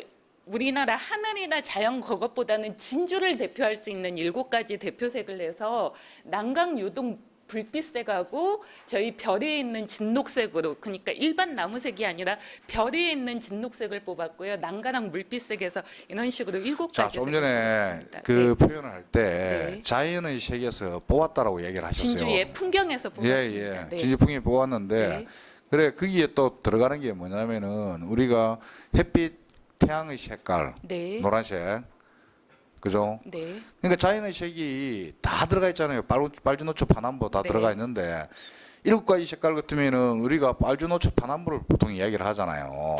우리나라 하늘이나 자연 그것보다는 진주를 대표할 수 있는 7가지 대표색을 내서 난강 유동 불빛색하고 저희 별에 있는 진녹색으로, 그러니까 일반 나무색이 아니라 별에 있는 진녹색을 뽑았고요. 난간랑 물빛색에서 이런 식으로 7가지 자, 좀 색을 전에 뽑았습니다. 그 네. 표현을 할 때 네. 자연의 세계에서 뽑았다라고 얘기를 하셨어요. 진주의 풍경에서 예, 뽑았습니다. 예. 네. 진주풍이 뽑았는데 네. 그래 거기에 또 들어가는 게 뭐냐면은 우리가 햇빛, 태양의 색깔, 네. 노란색, 그죠? 네. 그러니까 자연의 색이 다 들어가 있잖아요. 빨주노초, 파남보 다 네. 들어가 있는데 7가지 색깔 같으면은 우리가 빨주노초, 파남보를 보통 이야기를 하잖아요.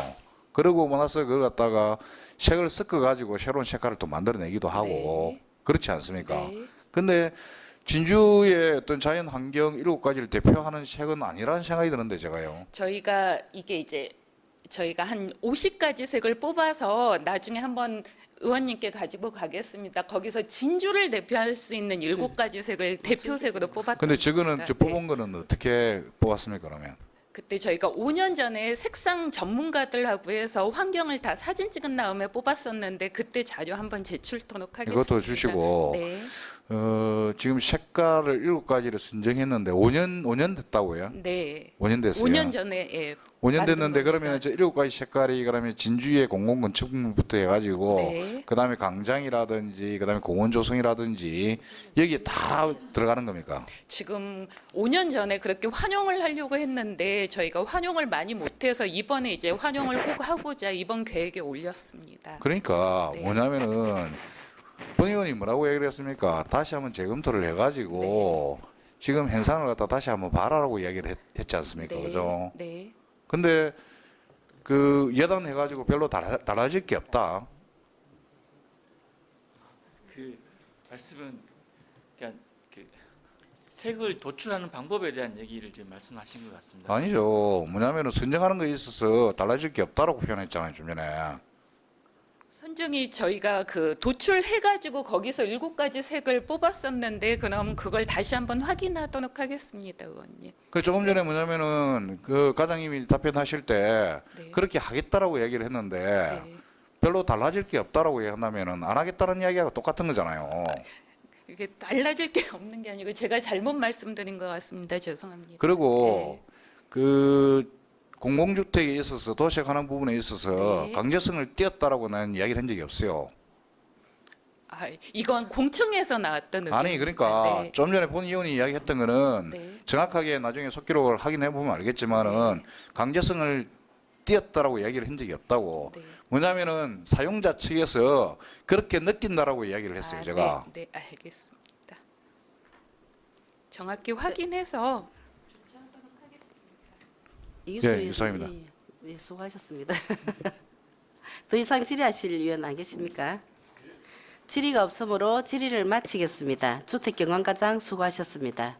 그러고 나서 그걸 갖다가 색을 섞어 가지고 새로운 색깔을 또 만들어내기도 하고 네. 그렇지 않습니까? 네. 근데 진주의 어떤 자연 환경 7가지를 대표하는 색은 아니라는 생각이 드는데 제가요. 저희가 이게 이제 저희가 한 50가지 색을 뽑아서 나중에 한번 의원님께 가지고 가겠습니다. 거기서 진주를 대표할 수 있는 7가지 색을 대표색으로 뽑았던 근데 저거는 겁니다. 저 뽑은 거는 어떻게 뽑았습니까, 그러면? 그때 저희가 5년 전에 색상 전문가들하고 해서 환경을 다 사진 찍은 다음에 뽑았었는데 그때 자료 한번 제출토록 하겠습니다. 이것도 주시고 네. 지금 색깔을 7가지를 선정했는데 5년 됐다고요? 네. 5년 됐어요. 5년 전에 예. 5년 만든 됐는데 겁니다. 그러면 저 7가지 색깔이 그러면 진주의 공공건축물부터 해가지고 네. 그다음에 광장이라든지 그다음에 공원 조성이라든지 여기에 다 들어가는 겁니까? 지금 5년 전에 그렇게 환영을 하려고 했는데 저희가 환영을 많이 못해서 이번에 이제 환영을 꼭 하고자 이번 계획에 올렸습니다. 그러니까 네. 뭐냐면은 본 의원이 뭐라고 얘기를 했습니까? 다시 한번 재검토를 해가지고 지금 현상을 갖다 다시 한번 봐라라고 이야기를 했지 않습니까? 그죠? 네. 근데 그 예단해가지고 별로 달라질 게 없다. 그 말씀은 그냥 그 색을 도출하는 방법에 대한 얘기를 지금 말씀하신 것 같습니다. 아니죠. 뭐냐면은 선정하는 거에 있어서 달라질 게 없다라고 표현했잖아요, 좀 전에. 선정이 저희가 그 도출해가지고 거기서 7가지 색을 뽑았었는데 그럼 그걸 다시 한번 확인하도록 하겠습니다, 의원님. 그 조금 전에 뭐냐면은 그 과장님이 답변하실 때 네. 그렇게 하겠다라고 얘기를 했는데 네. 별로 달라질 게 없다라고 얘기한다면은 안 하겠다는 이야기하고 똑같은 거잖아요. 이게 달라질 게 없는 게 아니고 제가 잘못 말씀드린 것 같습니다. 죄송합니다. 그리고 네. 그 공공주택에 있어서 도색하는 부분에 있어서 네. 강제성을 띄었다라고 나는 이야기를 한 적이 없어요. 아, 이건 공청에서 나왔던 아니 의견입니다. 그러니까 네. 좀 전에 본 의원이 이야기했던 거는 네. 정확하게 나중에 속기록을 확인해 보면 알겠지만은 강제성을 띄었다라고 이야기를 한 적이 없다고. 네. 뭐냐면은 사용자 측에서 그렇게 느낀다라고 이야기를 했어요, 제가. 네, 네, 알겠습니다. 정확히 확인해서 이규수 예, 이상입니다. 예, 수고하셨습니다. 더 이상 질의하실 의원 안 계십니까? 질의가 없으므로 질의를 마치겠습니다. 주택경관과장 수고하셨습니다.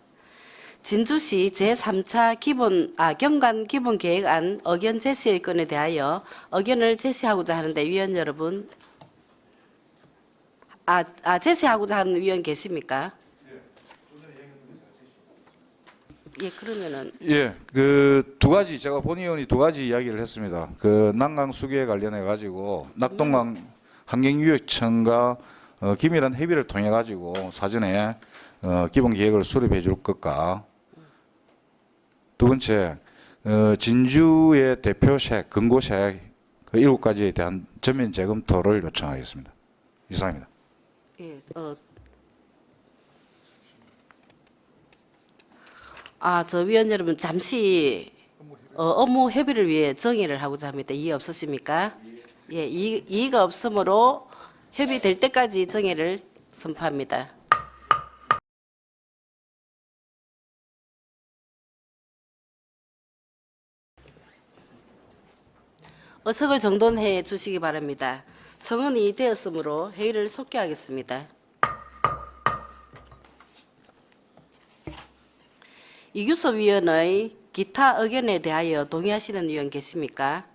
진주시 제3차 경관 기본계획안 의견 제시의 건에 대하여 의견을 제시하고자 하는데 위원 여러분, 제시하고자 하는 위원 계십니까? 예, 그러면은 예, 그 2가지 제가 본 의원이 2가지 이야기를 했습니다. 그 난강 수계에 관련해 가지고 낙동강 환경유역청과 긴밀한 협의를 통해 가지고 사전에 기본 계획을 수립해 줄 것과 2번째 진주의 대표색, 근고색 그 7가지에 대한 전면 재검토를 요청하겠습니다. 이상입니다. 예, 저 위원 여러분 잠시 업무 협의를 위해 정의를 하고자 합니다. 이의 없으십니까? 예, 이의가 없으므로 협의될 때까지 정의를 선포합니다. 의석을 정돈해 주시기 바랍니다. 성은이 되었으므로 회의를 속기하겠습니다. 이규섭 위원의 기타 의견에 대하여 동의하시는 위원 계십니까?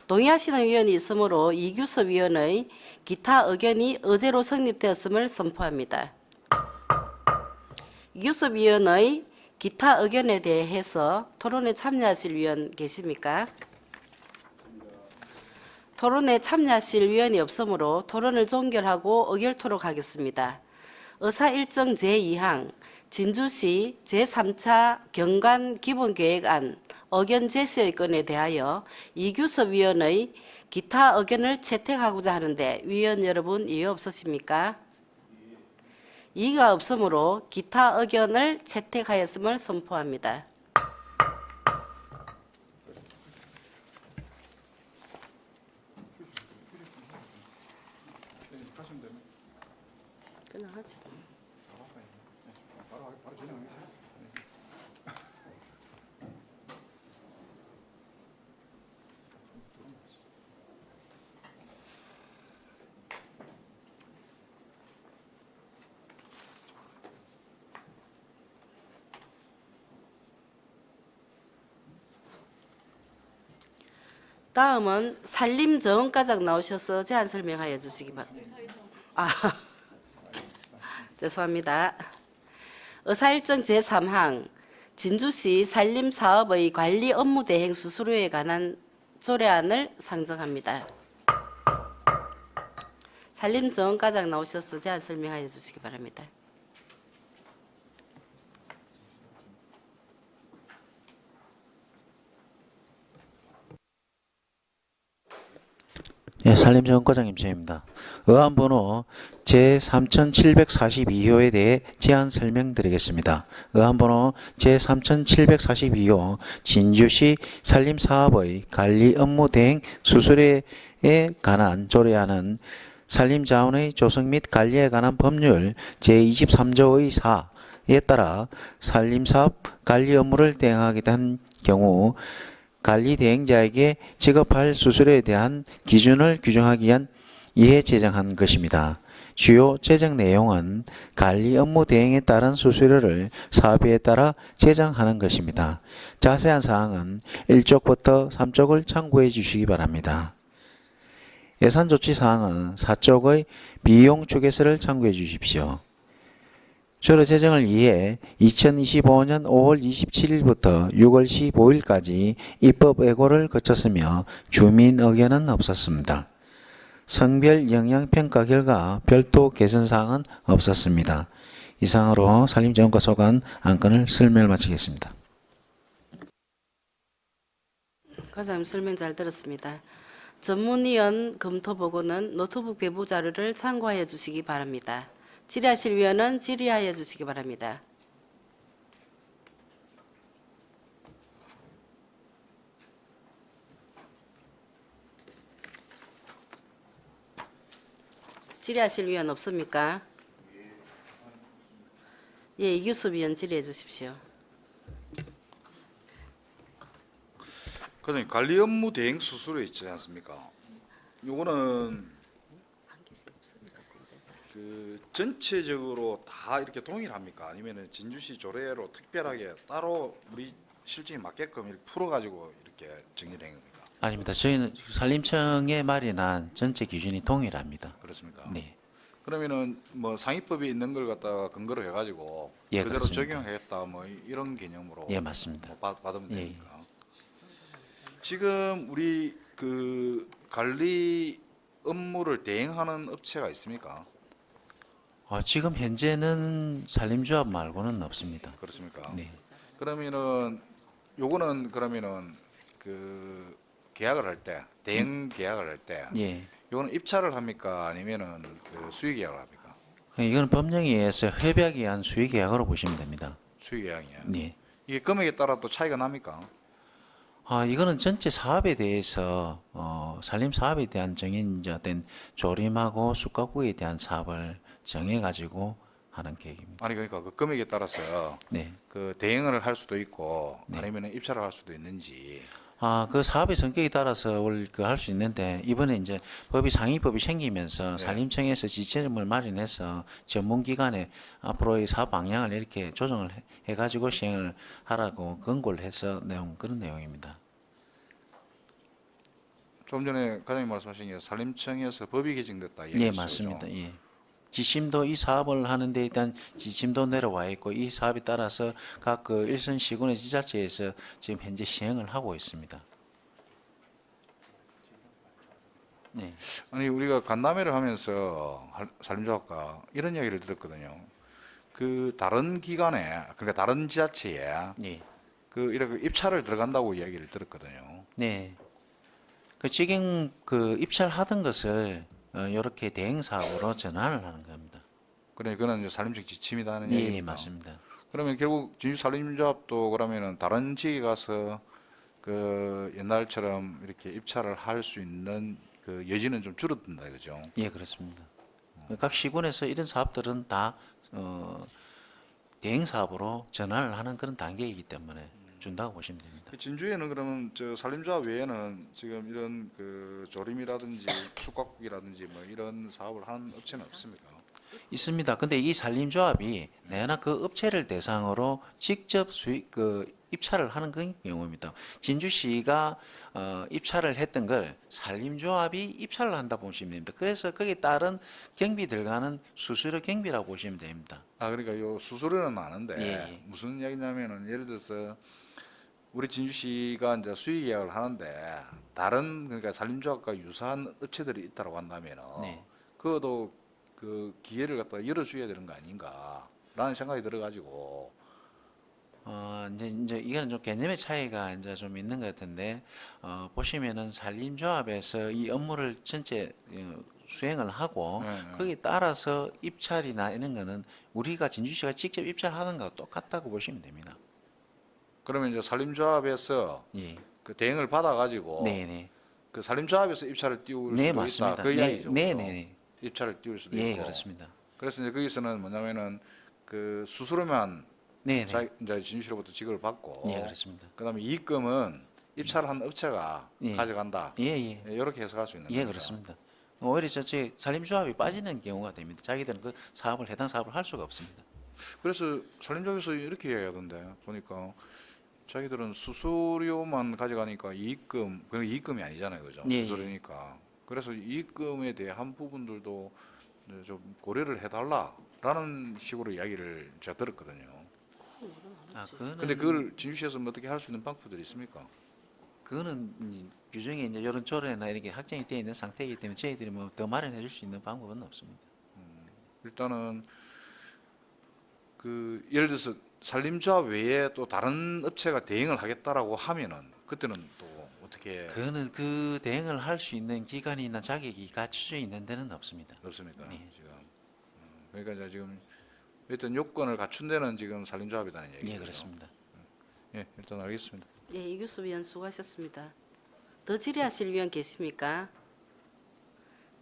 동의하시는 위원이 있으므로 이규섭 위원의 기타 의견이 의제로 성립되었음을 선포합니다. 이규섭 위원의 기타 의견에 대해서 토론에 참여하실 위원 계십니까? 토론에 참여하실 위원이 없으므로 토론을 종결하고 의결토록 하겠습니다. 의사 일정 제2항 진주시 제3차 경관 기본계획안 의견 제시의 건에 대하여 이규섭 위원의 기타 의견을 채택하고자 하는데 위원 여러분 이의 없으십니까? 이의가 없으므로 기타 의견을 채택하였음을 선포합니다. 끝나가지. 다음은 산림정원과장 나오셔서 제안 설명하여 주시기 바랍니다. 죄송합니다. 의사일정 제3항 진주시 산림사업의 관리 업무 대행 수수료에 관한 조례안을 상정합니다. 산림정원과장 나오셔서 제안 설명하여 주시기 바랍니다. 예, 산림정원과장 임채입니다. 의안번호 제3742호에 대해 제안 설명드리겠습니다. 의안번호 제3742호 진주시 산림사업의 관리 업무 대행 수수료에 관한 조례안은 산림자원의 조성 및 관리에 관한 법률 제23조의 4에 따라 산림사업 관리 업무를 대행하게 된 경우 관리 대행자에게 지급할 수수료에 대한 기준을 규정하기 위한 이에 제정한 것입니다. 주요 제정 내용은 관리 업무 대행에 따른 수수료를 사업에 따라 제정하는 것입니다. 자세한 사항은 1쪽부터 3쪽을 참고해 주시기 바랍니다. 예산 조치 사항은 4쪽의 비용 추계서를 참고해 주십시오. 조례 제정을 위해 2025년 5월 27일부터 6월 15일까지 입법 예고를 거쳤으며 주민 의견은 없었습니다. 성별 영향 평가 결과 별도 개선 사항은 없었습니다. 이상으로 산림정원과 소관 안건을 설명을 마치겠습니다. 과장님 설명 잘 들었습니다. 전문위원 검토 보고는 노트북 배부 자료를 참고하여 주시기 바랍니다. 질의하실 위원은 질의하여 주시기 바랍니다. 질의하실 위원 없습니까? 예, 이규섭 위원 질의해 주십시오. 그다음에 관리 업무 대행 수수료 있지 않습니까? 요거는 그 전체적으로 다 이렇게 동일합니까? 아니면은 진주시 조례로 특별하게 따로 우리 실정에 맞게끔 이렇게 풀어가지고 이렇게 정리된 겁니까? 아닙니다. 저희는 산림청에 마련한 전체 기준이 동일합니다. 그렇습니까? 네. 그러면은 뭐 상위법이 있는 걸 갖다가 근거로 해가지고 예, 그대로 그렇습니다. 적용하겠다 뭐 이런 개념으로 예, 맞습니다. 뭐 받으면 예. 됩니까? 지금 우리 그 관리 업무를 대행하는 업체가 있습니까? 지금 현재는 산림조합 말고는 없습니다. 그렇습니까? 네. 그러면은 요거는 그러면은 그 계약을 할 때 대행 계약을 할 때 예. 요거는 입찰을 합니까? 아니면은 그 수의 계약을 합니까? 이건 법령에 의해서 협약에 의한 수의 계약으로 보시면 됩니다. 수의 계약이에요. 네. 이게 금액에 따라 또 차이가 납니까? 이거는 전체 사업에 대해서 산림 사업에 대한 정해진 조림하고 쑥가구에 대한 사업을 정해가지고 하는 계획입니다. 아니 그러니까 그 금액에 따라서 네. 그 대행을 할 수도 있고 네. 아니면 입찰을 할 수도 있는지 그 사업의 성격에 따라서 할 수 있는데 이번에 이제 상위법이 생기면서 산림청에서 지침을 마련해서 전문기관에 앞으로의 사업 방향을 이렇게 조정을 해가지고 시행을 하라고 권고를 해서 그런 내용입니다. 좀 전에 과장님 말씀하신 게 산림청에서 법이 개정됐다. 네, 맞습니다. 예. 지침도 이 사업을 하는 데 대한 지침도 내려와 있고 이 사업에 따라서 각 그 일선 시군의 지자체에서 지금 현재 시행을 하고 있습니다. 네. 아니 우리가 간담회를 하면서 산림조합과 이런 이야기를 들었거든요. 그 다른 기관에 그러니까 다른 지자체에 네. 그 이렇게 입찰을 들어간다고 이야기를 들었거든요. 네. 지금 입찰하던 것을 이렇게 대행 사업으로 전환을 하는 겁니다. 그래 그거는 이제 산림청 지침이라는 네, 얘기입니다. 맞습니다. 그러면 결국 진주산림조합도 그러면은 다른 지역에 가서 그 옛날처럼 이렇게 입찰을 할 수 있는 그 여지는 좀 줄어든다 이거죠. 예, 그렇습니다. 각 시군에서 이런 사업들은 다 대행 사업으로 전환을 하는 그런 단계이기 때문에 준다고 보시면 됩니다. 그 진주에는 그러면 저 산림조합 외에는 지금 이런 그 조림이라든지 숙각국이라든지 뭐 이런 사업을 하는 업체는 없습니까? 있습니다. 근데 이 산림조합이 내나 그 업체를 대상으로 직접 입찰을 하는 그런 경우입니다. 진주시가 입찰을 했던 걸 산림조합이 입찰을 한다 보시면 됩니다. 그래서 거기에 따른 경비 들어가는 수수료 경비라고 보시면 됩니다. 아 그러니까 요 수수료는 아는데 예. 무슨 이야기냐면은 예를 들어서 우리 진주시가 이제 수의 계약을 하는데 다른 그러니까 산림조합과 유사한 업체들이 있다고 한다면은 네. 그것도 그 기회를 갖다가 열어줘야 되는 거 아닌가라는 생각이 들어가지고 이제 이건 좀 개념의 차이가 이제 좀 있는 것 같은데 보시면은 산림조합에서 이 업무를 전체 수행을 하고 거기에 따라서 입찰이나 이런 거는 우리가 진주시가 직접 입찰하는 거와 똑같다고 보시면 됩니다. 그러면 이제 산림조합에서 예. 그 대행을 받아가지고 네네. 그 산림조합에서 입찰을 띄울 네, 수도 맞습니다. 있다 그 네, 이야기죠. 그죠? 네네네. 입찰을 띄울 수도 예, 있고. 그렇습니다. 그래서 이제 거기서는 뭐냐면은 그 수수료만 네네. 이제 진주시로부터 지급을 받고 예, 그렇습니다. 그다음에 이익금은 입찰한 업체가 예. 가져간다. 예, 예. 이렇게 해석할 수 있는 예, 거죠. 그렇습니다. 오히려 저희 산림조합이 빠지는 경우가 됩니다. 자기들은 그 사업을 해당 사업을 할 수가 없습니다. 그래서 산림조합에서 이렇게 이야기하던데 보니까 자기들은 수수료만 가져가니까 이익금 그건 이익금이 아니잖아요, 그죠? 예, 예. 수수료니까. 그래서 이익금에 대한 부분들도 이제 좀 고려를 해달라라는 식으로 이야기를 제가 들었거든요. 그거는 근데 그걸 진주시에서 뭐 어떻게 할 수 있는 방법들이 있습니까? 그거는 규정에 이제 이런 조례나 이렇게 확정이 되어 있는 상태이기 때문에 저희들이 뭐 더 마련해 줄 수 있는 방법은 없습니다. 일단은 그 예를 들어서 산림조합 외에 또 다른 업체가 대행을 하겠다라고 하면은 그때는 또 어떻게 그거는 그 대행을 할 수 있는 기관이나 자격이 갖춰져 있는 데는 없습니다. 없습니까? 네. 지금 그러니까 이제 지금 일단 요건을 갖춘 데는 지금 산림조합이라는 얘기죠. 예, 그렇습니다. 예, 일단 알겠습니다. 예, 이규수 위원 수고하셨습니다. 더 질의하실 위원 계십니까?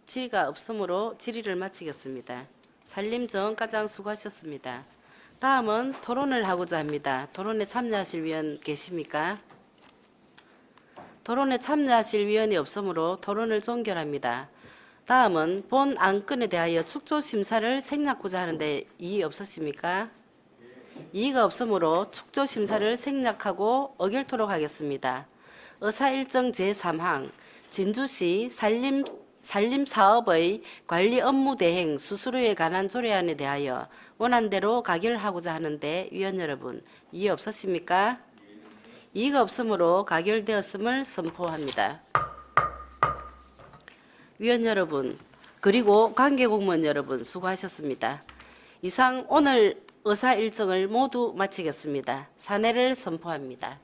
질의가 없으므로 질의를 마치겠습니다. 산림정 과장 수고하셨습니다. 다음은 토론을 하고자 합니다. 토론에 참여하실 위원 계십니까? 토론에 참여하실 위원이 없으므로 토론을 종결합니다. 다음은 본 안건에 대하여 축조 심사를 생략하고자 하는데 이의 없으십니까? 이의가 없으므로 축조 심사를 생략하고 의결토록 하겠습니다. 의사 일정 제3항 진주시 산림사업의 관리 업무 대행 수수료에 관한 조례안에 대하여 원안대로 가결하고자 하는데 위원 여러분 이의 없으십니까? 이의가 없으므로 가결되었음을 선포합니다. 위원 여러분 그리고 관계공무원 여러분 수고하셨습니다. 이상 오늘 의사 일정을 모두 마치겠습니다. 사내를 선포합니다.